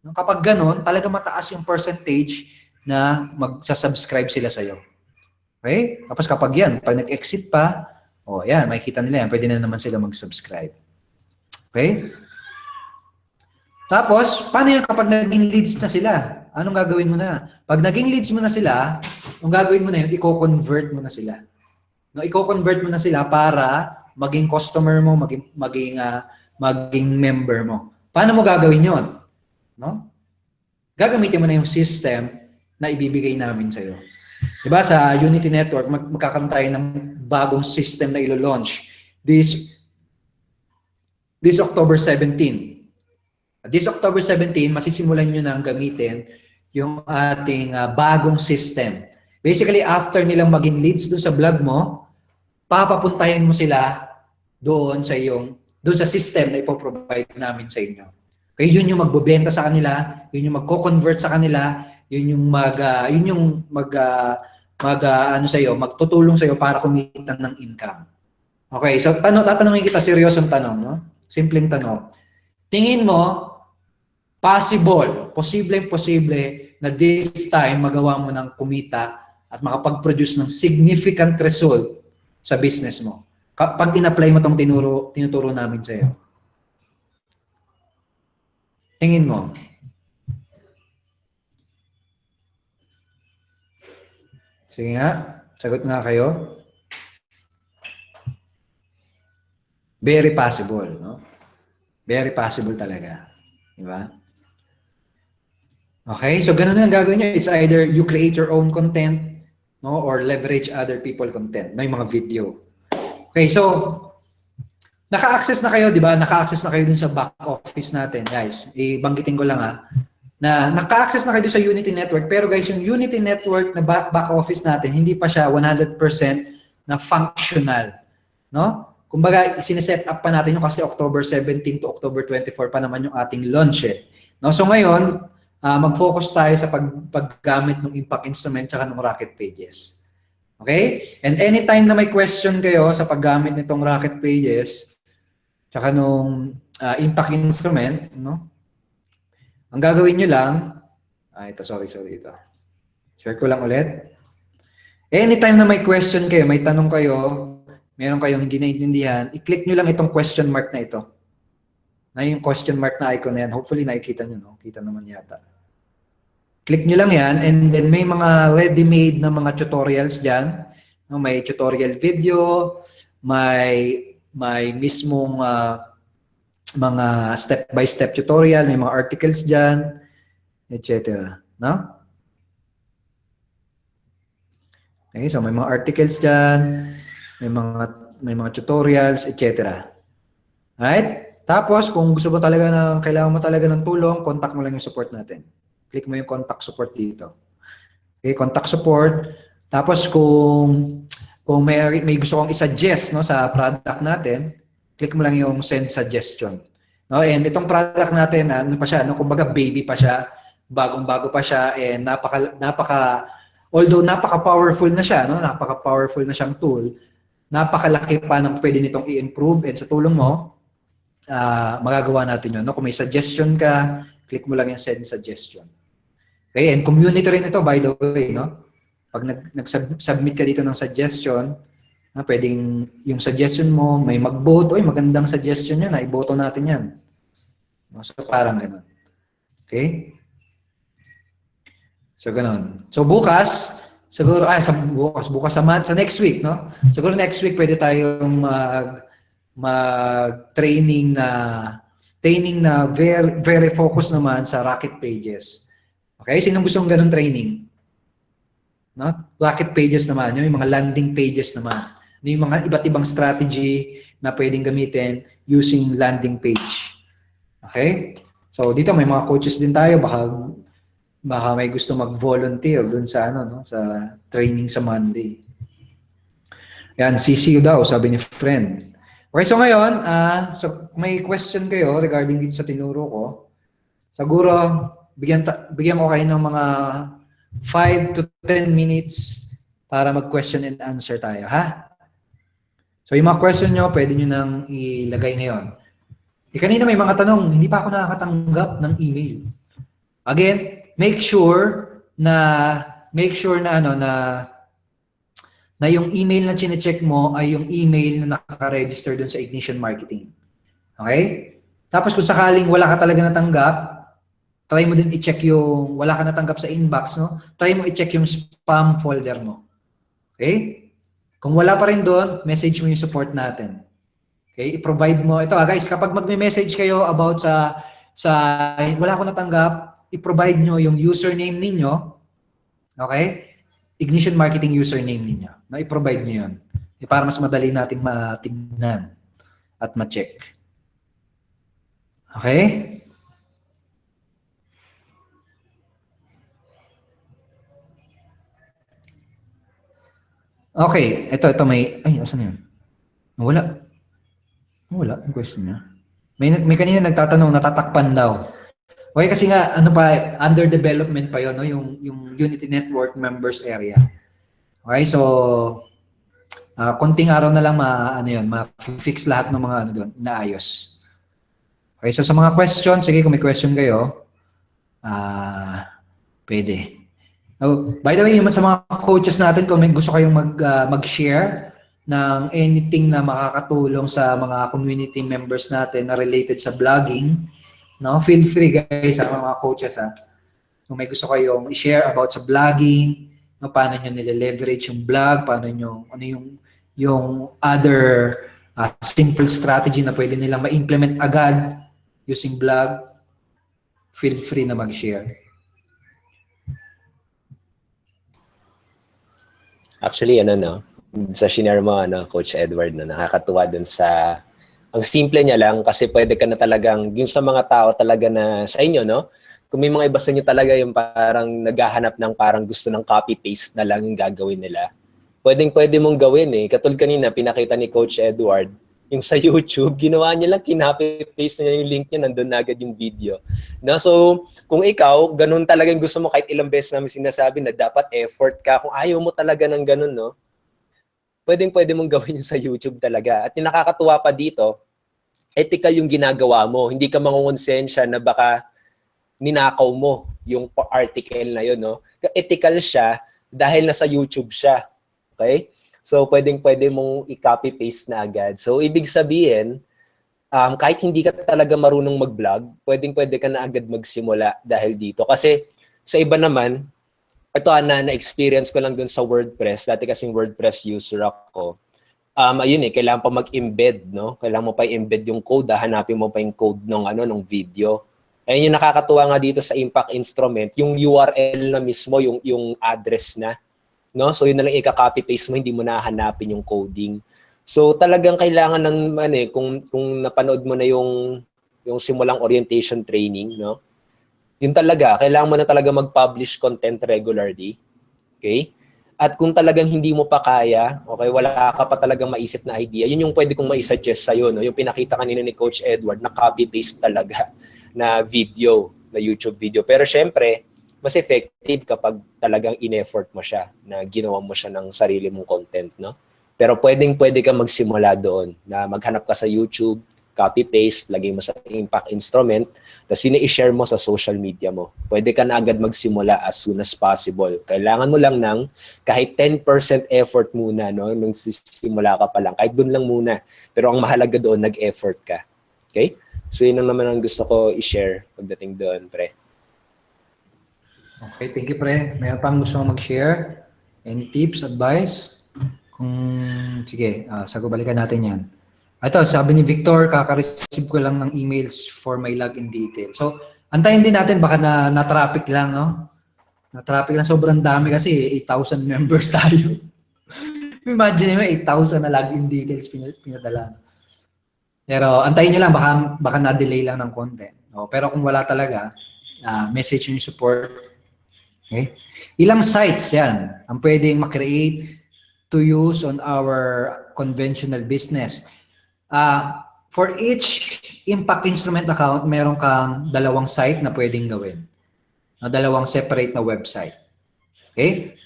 No? Kapag ganoon, talaga mataas yung percentage na magsa-subscribe sila sa iyo. Okay? Tapos kapag yan, pag nag-exit pa, yan, makikita nila yan. Pwede na naman sila mag-subscribe. Okay? Tapos, paano yan kapag naging leads na sila? Anong gagawin mo na? Pag naging leads mo na sila, ang gagawin mo na yun, i-convert mo na sila. No, i-convert mo na sila para maging customer mo, maging member mo. Paano mo gagawin yon? No? Gagamitin mo na yung system na ibibigay namin sa iyo. Diba sa Unity Network, magkakaroon tayo ng bagong system na ilo-launch this October 17. This October 17, masisimulan nyo nang gamitin yung ating bagong system. Basically, after nilang maging leads doon sa blog mo, papapuntahin mo sila doon sa system na ipoprovide namin sa inyo. Okay, yun yung magbebenta sa kanila, yun yung magko-convert sa kanila, yun yung magtutulong sa iyo para kumita ng income. Okay, so tatanungin kita, seryosong tanong, no? Simpleng tanong. Tingin mo posible na this time magawa mo ng kumita at makapag-produce ng significant result sa business mo kapag in-apply mo tong tinuturo namin sa iyo? Tingin mo? Sige nga, sagot nga kayo. Very possible, no? Very possible talaga. Di ba? Okay, so ganun ang gagawin nyo. It's either you create your own content, no, or leverage other people content, no, yung mga video. Okay, so naka-access na kayo, di ba? Naka-access na kayo dun sa back office natin, guys. Ibanggitin ko lang na naka-access na kayo sa Unity Network, pero guys, yung Unity Network na back office natin, hindi pa siya 100% na functional, no? Kumbaga, sineset up pa natin yung kasi October 17 to October 24 pa naman yung ating launch eh. No? So ngayon, mag-focus tayo sa paggamit ng Impact Instrument tsaka ng Rocket Pages. Okay? And anytime na may question kayo sa paggamit nitong Rocket Pages tsaka nung Impact Instrument, no? Ang gagawin nyo lang, sorry ito. Share ko lang ulit. Anytime na may question kayo, may tanong kayo, meron kayong hindi naintindihan, i-click nyo lang itong question mark na ito. Na yung question mark na icon na yan. Hopefully nakikita nyo, no? Kita naman yata. Click nyo lang yan and then may mga ready-made na mga tutorials dyan. No? May tutorial video, may mismong mga step-by-step tutorial, may mga articles dyan, etc. No? Okay, so may mga articles dyan, may mga tutorials, etc. Alright? Tapos, kung gusto mo talaga kailangan mo talaga ng tulong, contact mo lang yung support natin. Click mo yung contact support dito. Okay, contact support. Tapos kung may gusto kong i-suggest, no, sa product natin, click mo lang yung send suggestion. No, and itong product natin, ano pa siya, no, kumbaga baby pa siya, bagong-bago pa siya, and although napaka-powerful na siya, no, napaka-powerful na siyang tool, napakalaki pa ng pwede nitong i-improve, and sa tulong mo, magagawa natin yun. No? Kung may suggestion ka, click mo lang yung send suggestion. Okay, and community rin ito, by the way, no? Pag nag-submit ka dito ng suggestion, pwedeng yung suggestion mo, may mag-vote, oy, magandang suggestion yan, iboto natin yan. So, parang ganun. Okay? So, ganun. So, bukas, siguro, bukas sa next week, no? Siguro next week, pwede tayong mag-training na very, very focused naman sa Rocket Pages. Okay? Sinong gustong ganun training? No? Rocket Pages naman, yung mga landing pages naman. Yung mga iba't ibang strategy na pwedeng gamitin using landing page. Okay? So dito may mga coaches din tayo, baka may gusto mag-volunteer dun sa sa training sa Monday. Yan, CC daw, sabi ni friend. Okay, so ngayon, so may question kayo regarding dito sa tinuro ko. Siguro bigyan ko kayo ng mga 5 to 10 minutes para mag-question and answer tayo, ha? So yung mga question nyo, pwede nyo nang ilagay ngayon. Kanina may mga tanong, hindi pa ako nakakatanggap ng email. Again, make sure na yung email na chine-check mo ay yung email na naka-register dun sa Ignition Marketing. Okay? Tapos kung sakaling wala ka talaga natanggap, try mo din i-check yung wala ka natanggap sa inbox, no? Try mo i-check yung spam folder mo. Okay? Kung wala pa rin doon, message mo yung support natin. Okay? I-provide mo. Ito guys, kapag magme-message kayo about sa wala ko natanggap, i-provide nyo yung username ninyo. Okay? Ignition Marketing username ninyo. No, i-provide nyo yun. Para mas madali nating matignan at ma-check. Okay? Okay, ito may, asan yun? Wala yung question niya. May kanina nagtatanong, natatakpan daw. Okay, kasi nga, under development pa yun, no? Yung Unity Network members area. Okay, so, konting araw na lang ma-fix lahat ng mga doon, inaayos. Okay, so sa mga question, sige, kung may question kayo, pwede. Oh, by the way, sa mga coaches natin, kung may gusto kayong mag-share ng anything na makakatulong sa mga community members natin na related sa vlogging, no? Feel free guys, sa mga coaches Kung may gusto kayong i-share about sa vlogging, no, paano nyo nile-leverage yung vlog, paano nyo, ano yung other simple strategy na pwede nilang ma-implement agad using vlog, feel free na mag-share. Actually, sa shinare mo, Coach Edward, nakakatuwa dun sa, ang simple niya lang, kasi pwede ka na talagang, yung sa mga tao talaga na sa inyo, no? Kung may mga iba sa inyo talaga yung parang naghahanap ng parang gusto ng copy-paste na lang yung gagawin nila, pwede mong gawin eh. Katulad kanina, pinakita ni Coach Edward, yung sa YouTube, ginawa niya lang, kinopy-paste niya yung link niya, nandun na agad yung video. No? So, kung ikaw, ganun talaga yung gusto mo, kahit ilang beses namin sinasabi na dapat effort ka, kung ayaw mo talaga ng ganun, no? Pwede mong gawin sa YouTube talaga. At yung nakakatuwa pa dito, ethical yung ginagawa mo. Hindi ka mangungonsensya na baka ninakaw mo yung article na yun, no? Ethical siya dahil nasa YouTube siya. Okay? So, pwede mong i-copy-paste na agad. So, ibig sabihin, kahit hindi ka talaga marunong mag-vlog, pwede ka na agad magsimula dahil dito. Kasi, sa iba naman, ito na-experience ko lang dun sa WordPress. Dati kasing WordPress user ako. Ayun kailangan pa mag-embed, no? Kailangan mo pa i-embed yung code, hanapin mo pa yung code ng video. Ayun yung nakakatuwa nga dito sa Impact Instrument, yung URL na mismo, yung address na. No? So yun na lang i-copy-paste mo, hindi mo nahanapin yung coding. So talagang kailangan ng kung napanood mo na yung simulang orientation training, no? Yun talaga, kailangan mo na talaga mag-publish content regularly. Okay? At kung talagang hindi mo pa kaya, okay, wala ka pa talagang maisip na idea, yun yung pwede kong maisuggest sa'yo, no? Yung pinakita kanina ni Coach Edward na copy-paste talaga na video, na YouTube video. Pero syempre, mas effective kapag talagang in-effort mo siya, na ginawa mo siya ng sarili mong content, no? Pero pwede ka magsimula doon, na maghanap ka sa YouTube, copy-paste, lagay mo sa impact instrument, tapos yun i-share mo sa social media mo. Pwede ka na agad magsimula as soon as possible. Kailangan mo lang ng kahit 10% effort muna, no? Nung simula ka pa lang, kahit doon lang muna. Pero ang mahalaga doon, nag-effort ka. Okay? So yun lang naman ang gusto ko i-share pagdating doon, pre. Okay, thank you, pre. Mayroon pang gusto mong mag-share? Any tips, advice? Sige, balikan natin yan. Ito, sabi ni Victor, kaka-receive ko lang ng emails for my login details. So, antayin din natin, baka na-traffic lang, no? Na-traffic lang, sobrang dami kasi 8,000 members tayo. Imagine mo, 8,000 na login details pinadala. Pero antayin nyo lang, baka na-delay lang ng konti. O, pero kung wala talaga, message nyo yung support. Okay? Ilang sites yan ang pwedeng makreate to use on our conventional business. For each impact instrument account, meron kang 2 site na pwedeng gawin. 2 separate na website. Okay?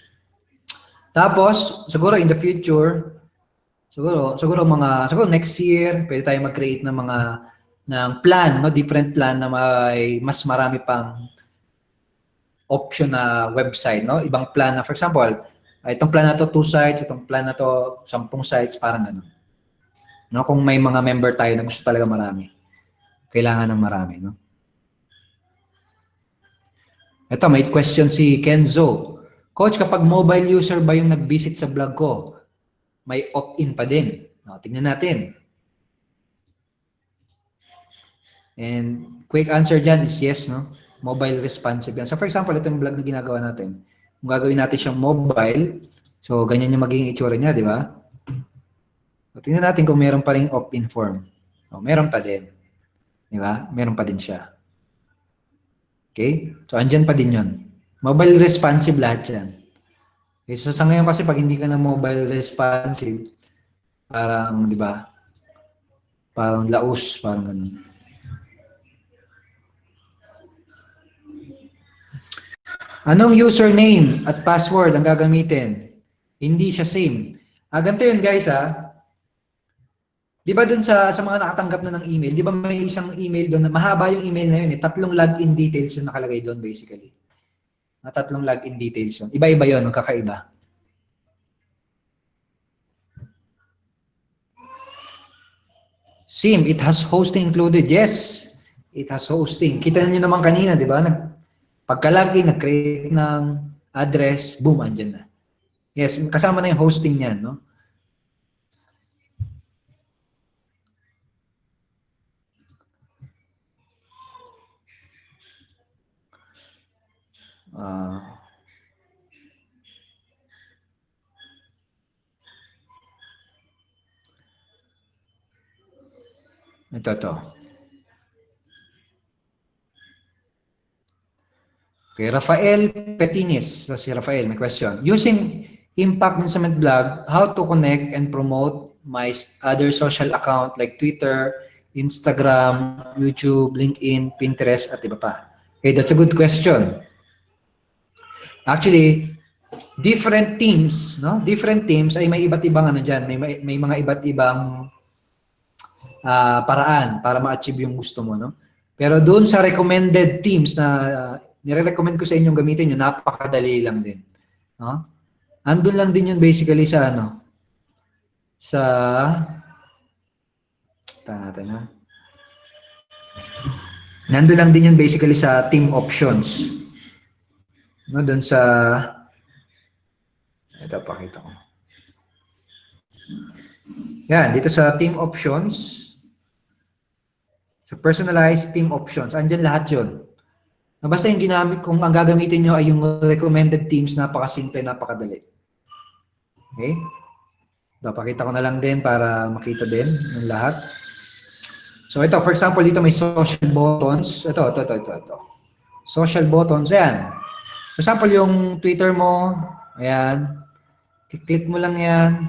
Tapos, siguro in the future, siguro next year, pwede tayo mag-create ng plan, no? Different plan na may mas marami pang option na website, no? Ibang plan na, for example, itong plan na to 2 sites, itong plan na to 10 sites, parang gano'n. No, kung may mga member tayo na gusto talaga marami. Kailangan ng marami, no? Ito, may question si Kenzo. Coach, kapag mobile user ba yung nag-visit sa vlog ko, may opt-in pa din. No, tingnan natin. And quick answer dyan is yes, no? Mobile responsive yan. So for example, itong vlog na ginagawa natin. Kung gagawin natin siyang mobile, so ganyan yung magiging itsura niya, di ba? So, tingnan natin kung meron pa rin opt-in form. O, meron pa din. Di ba? Meron pa din siya. Okay? So, andyan pa din yun. Mobile responsive lahat yan. Okay, so, sa ngayon kasi pag hindi ka na mobile responsive, parang, di ba? Parang laos, parang ganun. Anong username at password ang gagamitin? Hindi siya same. Ganito yun, guys, Di ba dun sa mga nakatanggap na ng email, di ba may isang email doon na mahaba yung email na yun, 3 login details yung nakalagay doon basically. 3 login details yun. Iba-iba yun, magkakaiba. SIM, it has hosting included. Yes, it has hosting. Kita niyo naman kanina, di ba? Pagka-login, nag-create ng address, boom, andyan na. Yes, kasama na yung hosting niyan, no? Ito. Okay, Rafael Petinis. So, si Rafael, may question. Using Impact Instrument Blog, how to connect and promote my other social account like Twitter, Instagram, YouTube, LinkedIn, Pinterest, at iba pa? Okay, that's a good question. Actually, different teams, no? Different teams ay may iba't ibang ano diyan, may mga iba't ibang paraan para ma-achieve yung gusto mo, no? Pero doon sa recommended teams na nire-recommend ko sa inyong gamitin yun, napakadali lang din, no? Andun lang din yun basically sa ano, sa nandun lang din yun basically sa team options. No, doon sa ito, pakita ko. Yan, dito sa team options, sa personalized team options, andyan lahat yun. Basta yung ginamit, kung ang gagamitin nyo ay yung recommended teams, napakasimple, napakadali. Okay? Ito, pakita ko na lang din para makita din ng lahat. So ito, for example, dito may social buttons. Ito. Social buttons, yan. For example, yung Twitter mo, Ayan. I-click mo lang yan.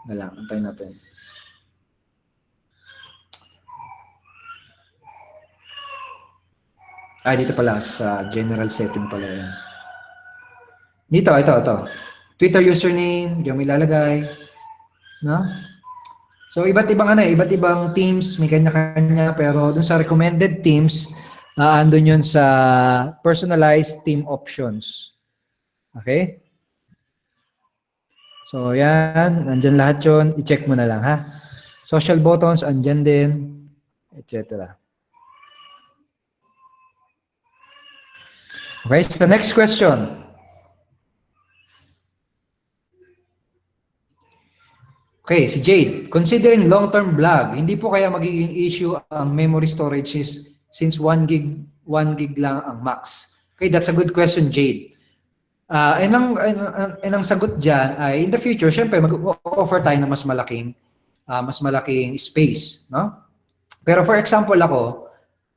Wala, antayin natin. Dito pala, sa general setting pala yan. Dito, ito. Twitter username, diyan mo ilalagay. No? So, iba't ibang teams, may kanya-kanya, pero dun sa recommended teams, andun yun sa personalized team options. Okay? So, yan, andyan lahat yun, i-check mo na lang, ha? Social buttons, andyan din, etc. Okay, so next question. Okay, si Jade, considering long-term vlog, hindi po kaya magiging issue ang memory storage since 1 gig lang ang max? Okay, that's a good question, Jade. Ang sagot dyan ay in the future, syempre mag-offer tayo ng mas malaking space, no? Pero for example ako,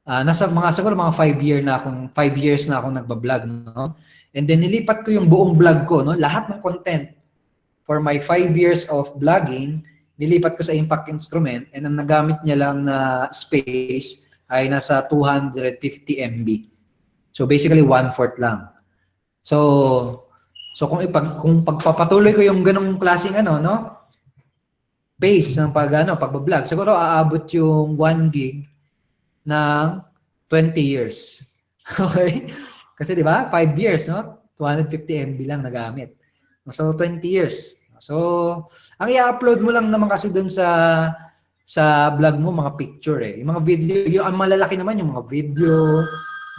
nasa siguro mga 5 years na akong nagba-vlog, no? And then nilipat ko yung buong vlog ko, no? Lahat ng content for my 5 years of vlogging, nilipat ko sa Impact Instrument, and ang nagamit niya lang na space ay nasa 250 MB. So basically 1/4 lang. So kung pagpapatuloy ko yung ganung klaseng pace ng pagba-vlog, siguro aabot yung 1 gig ng 20 years. Okay? Kasi 'di ba? 5 years, no? 250 MB lang nagamit. So 20 years. So ang i-upload mo lang naman kasi doon sa vlog mo mga picture eh. Yung mga video, yung ang malalaki naman yung mga video,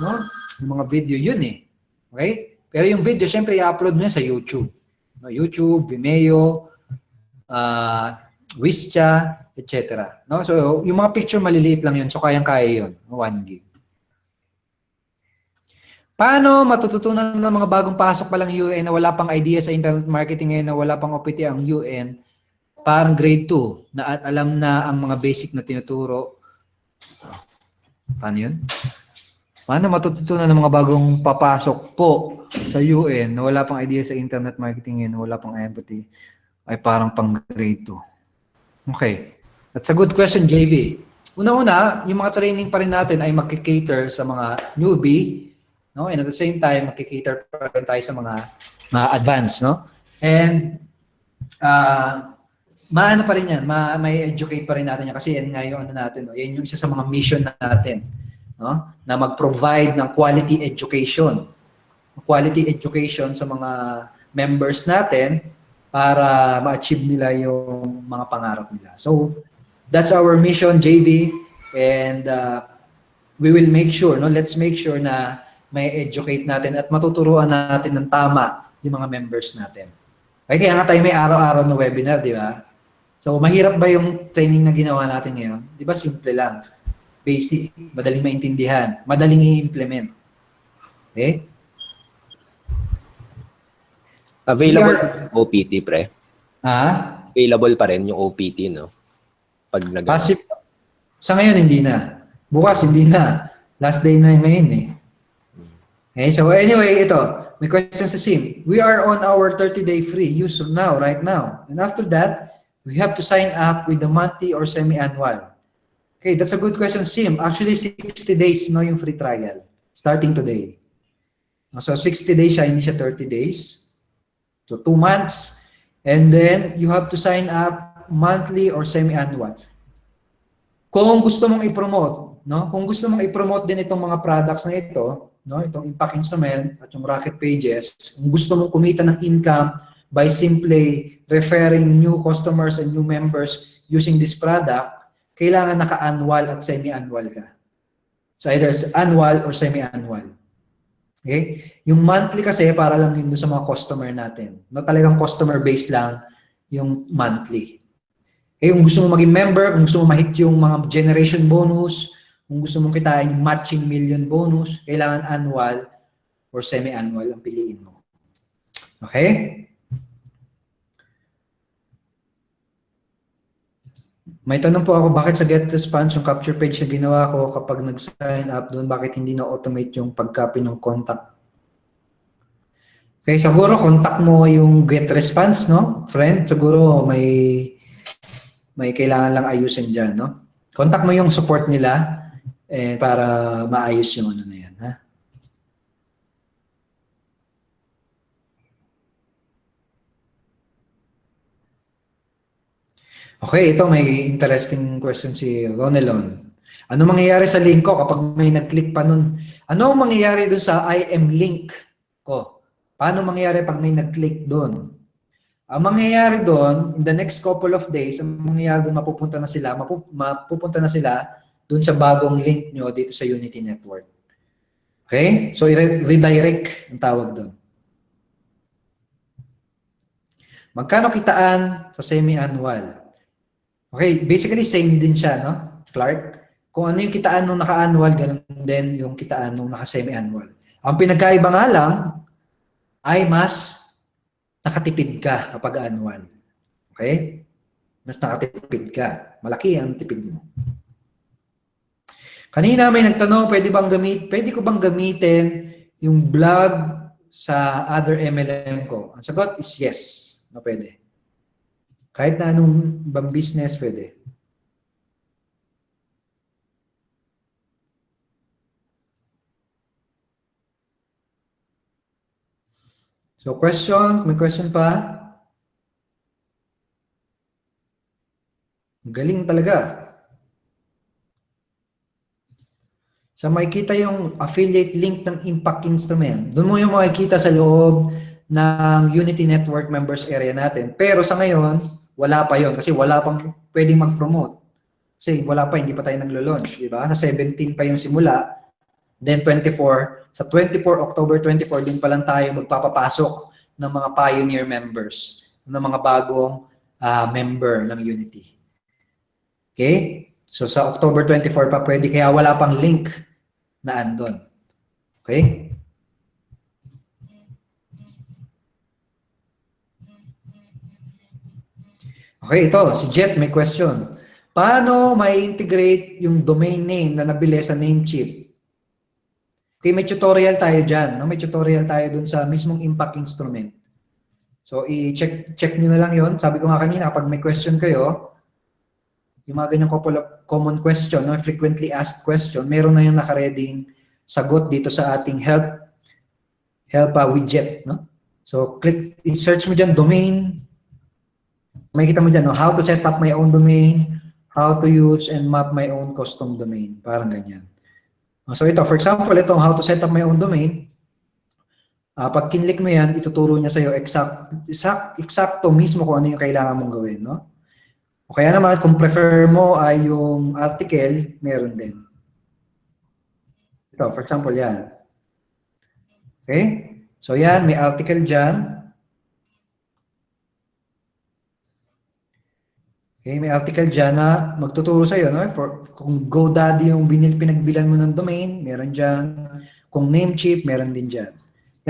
no? Yung mga video yun eh. Okay? Pero yung video, syempre, i-upload mo yan sa YouTube. No, YouTube, Vimeo, Wistia, etc. No? So, yung mga picture, maliliit lang yun. So, kayang-kaya yun. 1 gig. Paano matututunan ng mga bagong pasok pa lang UN na wala pang idea sa internet marketing ngayon, na wala pang OPT ang UN, parang grade 2, na at alam na ang mga basic na tinuturo? Paano yun? Paano matututunan ng mga bagong papasok po sa UN na wala pang idea sa internet marketing ngayon, na wala pang empathy, ay parang pang grade 2? Okay. That's a good question, JV. Una-una, yung mga training pa rin natin ay magkikater sa mga newbie, no? And at the same time, magkikater pa rin tayo sa mga advanced, no? And maano pa rin yan, may educate pa rin natin yan kasi yan nga yung natin, no? Yan yung isa sa mga mission natin, no? Na mag-provide ng quality education sa mga members natin para ma-achieve nila yung mga pangarap nila. So that's our mission, JV, and we will make sure, no? Let's make sure na may educate natin at matuturuan natin ng tama yung mga members natin. Okay, kaya nga tayo may araw-araw na webinar, di ba? So mahirap ba yung training na ginawa natin ngayon? Di ba simple lang? Basic, madaling maintindihan, madaling i-implement. Okay? Available yung OPT, pre. Available pa rin yung OPT, no? Pag sa ngayon, hindi na. Bukas, hindi na. Last day na ngayon, eh. Okay, so anyway, ito. May question sa Sim. We are on our 30-day free use now, right now. And after that, we have to sign up with the monthly or semi-annual. Okay, that's a good question, Sim. Actually, 60 days, no, yung free trial. Starting today. So, 60 days siya, hindi siya 30 days. So, 2 months. And then, you have to sign up monthly or semi-annual. Kung gusto mong i-promote, no? Kung gusto mong i-promote din itong mga products na ito, no? Itong Impact Instrument at yung Rocket Pages, kung gusto mong kumita ng income by simply referring new customers and new members using this product, kailangan naka-annual at semi-annual ka. So either annual or semi-annual. Okay? Yung monthly kasi para lang yun sa mga customer natin. No, talagang customer base lang yung monthly. Okay, kung gusto mo maging member, kung gusto mo ma-hit yung mga generation bonus, kung gusto mong kitain yung matching million bonus, kailangan annual or semi-annual ang piliin mo. Okay? May tanong po ako, bakit sa Get Response yung capture page na ginawa ko kapag nag-sign up doon, bakit hindi na-automate yung pag-copy ng contact? Okay, siguro contact mo yung get response, no? Friend, siguro may kailangan lang ayusin dyan, no? Contact mo yung support nila para maayos yung ano na yan, ha? Okay, ito may interesting question si Ronelon. Ano mangyayari sa link ko kapag may nag-click pa nun? Ano ang mangyayari dun sa IM link ko? Paano mangyayari pag may nag-click doon? Ang mangyayari doon, in the next couple of days, ang mangyayari doon, mapupunta na sila doon sa bagong link nyo dito sa Unity Network. Okay? So, redirect ang tawag doon. Magkano kitaan sa semi-annual? Okay, basically same din siya, no? Clark? Kung ano yung kitaan nung naka-annual, ganun din yung kitaan nung naka-semi-annual. Ang pinagkaiba nga lang, ay mas nakatipid ka kapag annual. Okay? Mas nakatipid ka. Malaki ang tipid mo. Kanina may nagtanong, pwede ko bang gamitin yung blog sa other MLM ko? Ang sagot is yes. No, pwede. Kahit na anong bang business, pwede. So, question? May question pa? Galing talaga. So, makikita yung affiliate link ng Impact Instrument. Doon mo yung makikita sa loob ng Unity Network members area natin. Pero sa ngayon, wala pa yon kasi wala pang pwedeng mag-promote. Kasi wala pa, hindi pa tayo naglo-launch. Diba? Sa 17 pa yung simula. Then 24. Sa 24, October 24, din pa lang tayo magpapapasok ng mga pioneer members, ng mga bagong member ng Unity. Okay? So sa October 24 pa pwede, kaya wala pang link na andon. Okay? Okay, ito, si Jet may question. Paano ma-integrate yung domain name na nabili sa Namecheap? Okay, may tutorial tayo dyan. No? May tutorial tayo dun sa mismong Impact Instrument. So, i-check nyo na lang yon. Sabi ko nga kanina, kapag may question kayo, yung mga ganyang common question, no? Frequently asked question, meron na yung nakareding sagot dito sa ating help widget. No? So, i-search mo dyan, domain. Makikita mo dyan, no? How to set up my own domain, how to use and map my own custom domain. Parang ganyan. So ito, for example, itong how to set up my own domain, pag kinlik mo yan, ituturo niya sa'yo eksakto mismo kung ano yung kailangan mong gawin. No? O kaya naman, kung prefer mo ay yung article, meron din. Ito, for example, yan. Okay? So yan, may article dyan. Okay, may article dyan na magtuturo sa'yo, no? Kung GoDaddy yung pinagbilan mo ng domain, meron dyan. Kung Namecheap, meron din dyan.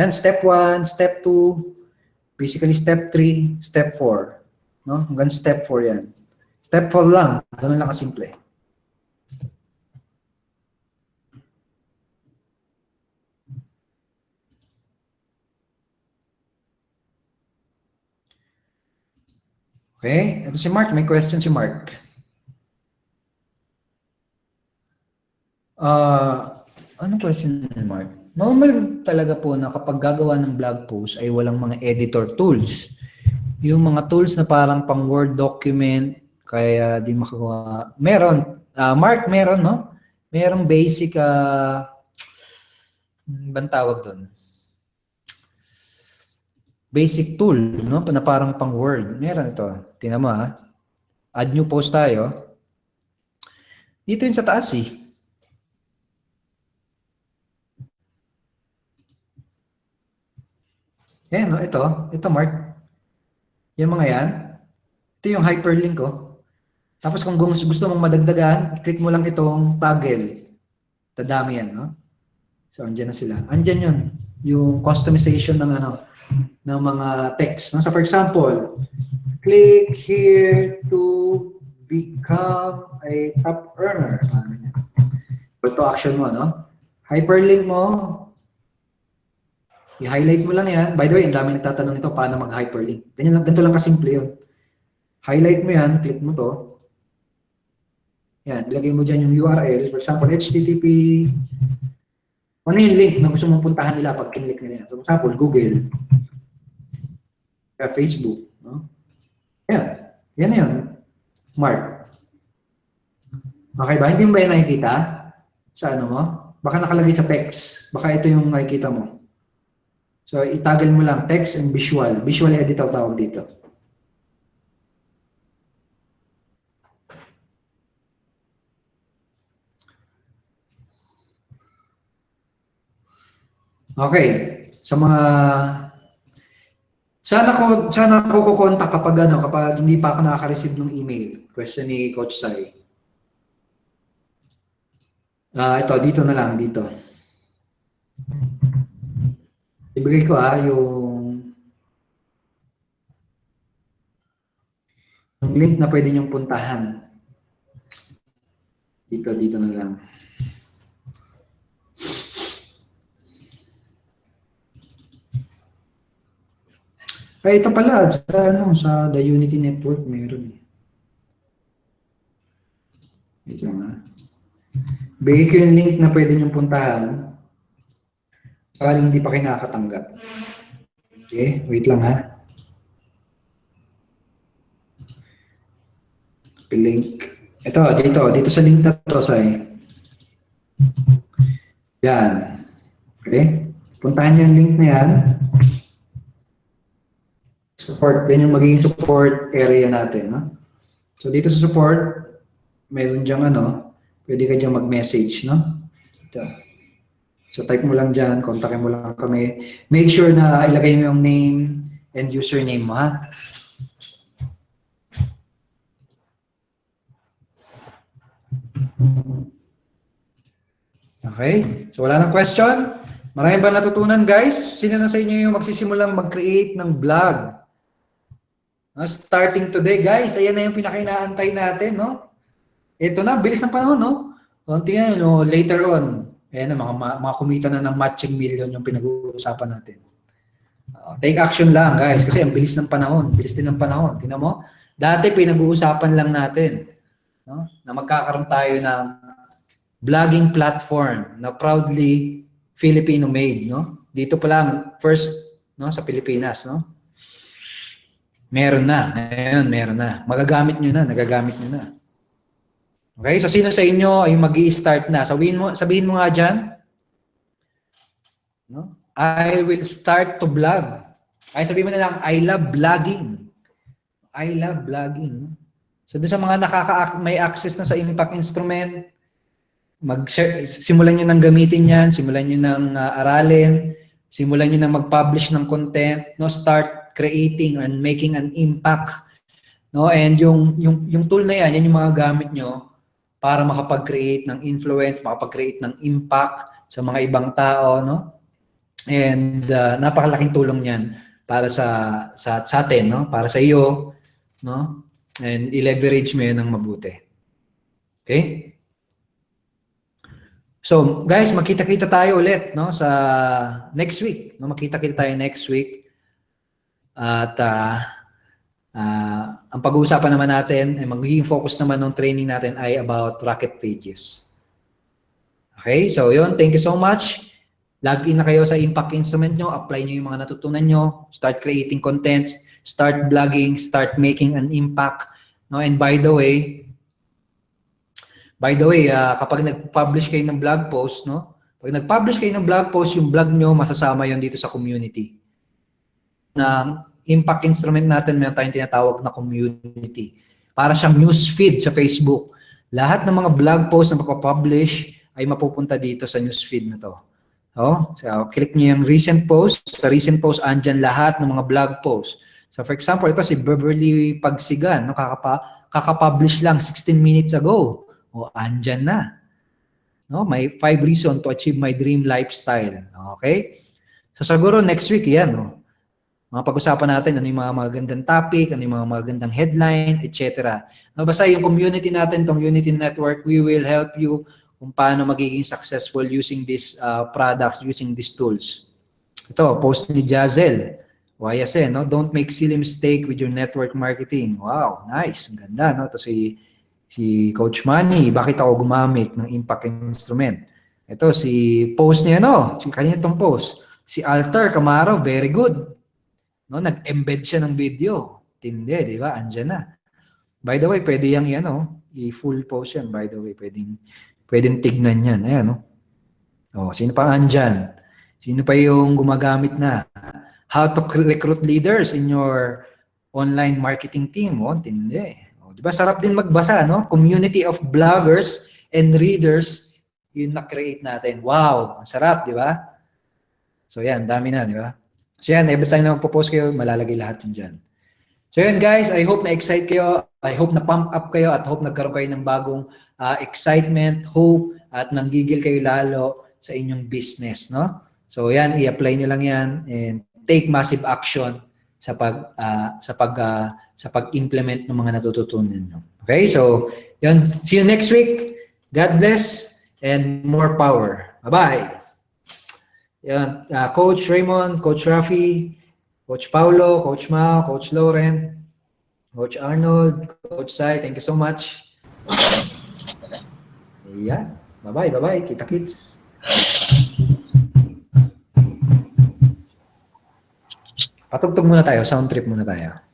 Yan, step 1, step 2, basically step 3, step 4. No? Hanggang step 4 yan. Step 4 lang, ganun lang kasimple. Okay, ito si Mark. May question si Mark. Ano question ni Mark? Normal talaga po na kapag gagawa ng blog post ay walang mga editor tools. Yung mga tools na parang pang Word document, kaya di makagawa. Meron. Mark, meron, no? Merong basic, bang tawag doon? Basic tool, no? Na parang pang Word. Meron ito. Tingnan mo, ha? Add new post tayo. Dito yun sa taas, eh. Yan, no? Ito, Mark. Yung mga yan. Ito yung hyperlink ko. Tapos kung gusto mong madagdagan, click mo lang itong toggle. Tadami yan, no? So, andyan na sila. Andyan yun. Yung customization ng ng mga text. No? So, for example, click here to become a top earner. Call to action mo, no? Hyperlink mo. I-highlight mo lang yan. By the way, ang dami nagtatanong nito paano mag-hyperlink. Ganyan lang, ganito lang kasimple yun. Highlight mo yan, click mo to. Yan, ilagay mo dyan yung URL. For example, HTTP. Ano yung link na gusto mong puntahan nila pag kinlik nila yan? So, for example, Google. Kaya Facebook. No? Yan. Yan na yun. Mark. Okay ba? Hindi mo ba yan nakikita? Sa ano mo? Baka nakalagay sa text. Baka ito yung nakikita mo. So, itagel mo lang text and visual. Visual editor tawag dito. Okay. Sa mga sana ko kukontak kapag hindi pa ako nakaka-receive ng email. Question ni Coach Sai. Ito dito na lang dito. Ibigay ko yung link na pwede niyong puntahan. Dito na lang. Ay, ito pala, sa The Unity Network meron. Ito nga. Bigay ko yung link na pwede niyong puntahan. Sakaling hindi pa kayo nakakatanggap. Okay, wait lang ha. Link. Ito, dito sa link na to, Sai. Yan. Okay? Puntahan niyo yung link na yan. Support. Yan yung magiging support area natin. No? So, dito sa support, meron diyang pwede ka diyang mag-message. No? Ito. So, type mo lang dyan, kontakin mo lang kami. Make sure na ilagay mo yung name and username mo, ha? Okay? So, wala nang question? Marami ba natutunan, guys? Sino na sa inyo yung magsisimulang mag-create ng vlog? Starting today, guys, ayan na yung pinaka-inaantay natin, no? Ito na, bilis ng panahon, no? Tingnan nyo, later on, ayan na, mga kumita na ng matching million yung pinag-uusapan natin. Take action lang, guys, kasi ang bilis ng panahon. Bilis din ng panahon. Tingnan mo, dati pinag-uusapan lang natin, no? Na magkakaroon tayo ng vlogging platform na proudly Filipino-made, no? Dito pa lang, first, no, sa Pilipinas, no? Meron na. Ngayon, meron na. Magagamit nyo na. Nagagamit nyo na. Okay? So, sino sa inyo ay mag-i-start na? Sabihin mo nga dyan. No? I will start to vlog. Ay, sabihin mo na lang, I love vlogging. I love vlogging. So, doon sa mga may access na sa Impact Instrument, simulan nyo nang gamitin yan, simulan nyo nang aralin, simulan nyo nang mag-publish ng content, no? Start creating and making an impact, no? And yung tool na yan yung mga gamit nyo para makapag-create ng influence, makapag-create ng impact sa mga ibang tao, no? And napakalaking tulong niyan para sa atin, no? Para sa iyo, no? And i-leverage mo yan ng mabuti. Okay? So, guys, magkita-kita tayo ulit, no? Sa next week, no? Magkita-kita tayo next week. At ang pag-uusapan naman natin, magiging focus naman ng training natin ay about Rocket Pages. Okay, so yun, thank you so much. Log in na kayo sa Impact Instrument nyo, apply nyo yung mga natutunan nyo, start creating contents, start blogging, start making an impact. No? And by the way, kapag nag-publish kayo ng blog post, no? Pag nag-publish kayo ng blog post, yung blog nyo, masasama yun dito sa community. Na Impact Instrument natin, meron tayong tinatawag na community. Para siyang newsfeed sa Facebook. Lahat ng mga blog posts na mapapublish ay mapupunta dito sa newsfeed na to. So, click niyo yung recent post. Sa recent post, andyan lahat ng mga blog posts. So, for example, ito si Beverly Pagsigan. No? Kakapublish lang 16 minutes ago. Andyan na. No? May 5 reasons to achieve my dream lifestyle. Okay? So, siguro next week, yan. No? Mga pag-usapan natin, ano yung mga magagandang topic, ano yung mga magagandang headline, etc. No, basta yung community natin, tong Unity Network, we will help you kung paano magiging successful using these products, using these tools. Ito, post ni Jazel. YSN, no? Don't make silly mistake with your network marketing. Wow, nice. Ang ganda, no? Ito si Coach Manny, bakit ako gumamit ng impact instrument? Ito, si post niya, no? Kanina itong post. Si Altar Camaro, very good. No? Nag-embed siya ng video. Tindi, di ba? Andyan na. By the way, pwede yung i-full post yan. By the way, pwedeng tignan yan. Ayan, no? Oh, sino pa andyan? Sino pa yung gumagamit na? How to recruit leaders in your online marketing team. Oh, tindi. Oh, di ba? Sarap din magbasa, no? Community of bloggers and readers yung na-create natin. Wow! Ang sarap, di ba? So, yan. Dami na, di ba? So, yan. Every time na magpo-post kayo, malalagay lahat yun dyan. So, yan, guys. I hope na-excite kayo. I hope na-pump up kayo at hope nagkaroon kayo ng bagong excitement, hope, at nanggigil kayo lalo sa inyong business, no? So, yan. I-apply nyo lang yan and take massive action sa pag-implement ng mga natututunan niyo. Okay? So, yun. See you next week. God bless and more power. Bye-bye. Yan. Coach Raymond, Coach Rafi, Coach Paulo, Coach Mao, Coach Lauren, Coach Arnold, Coach Sai, thank you so much. Yeah. Bye-bye. Bye-bye. Kita-kits. Patugtog muna tayo. Sound trip muna tayo.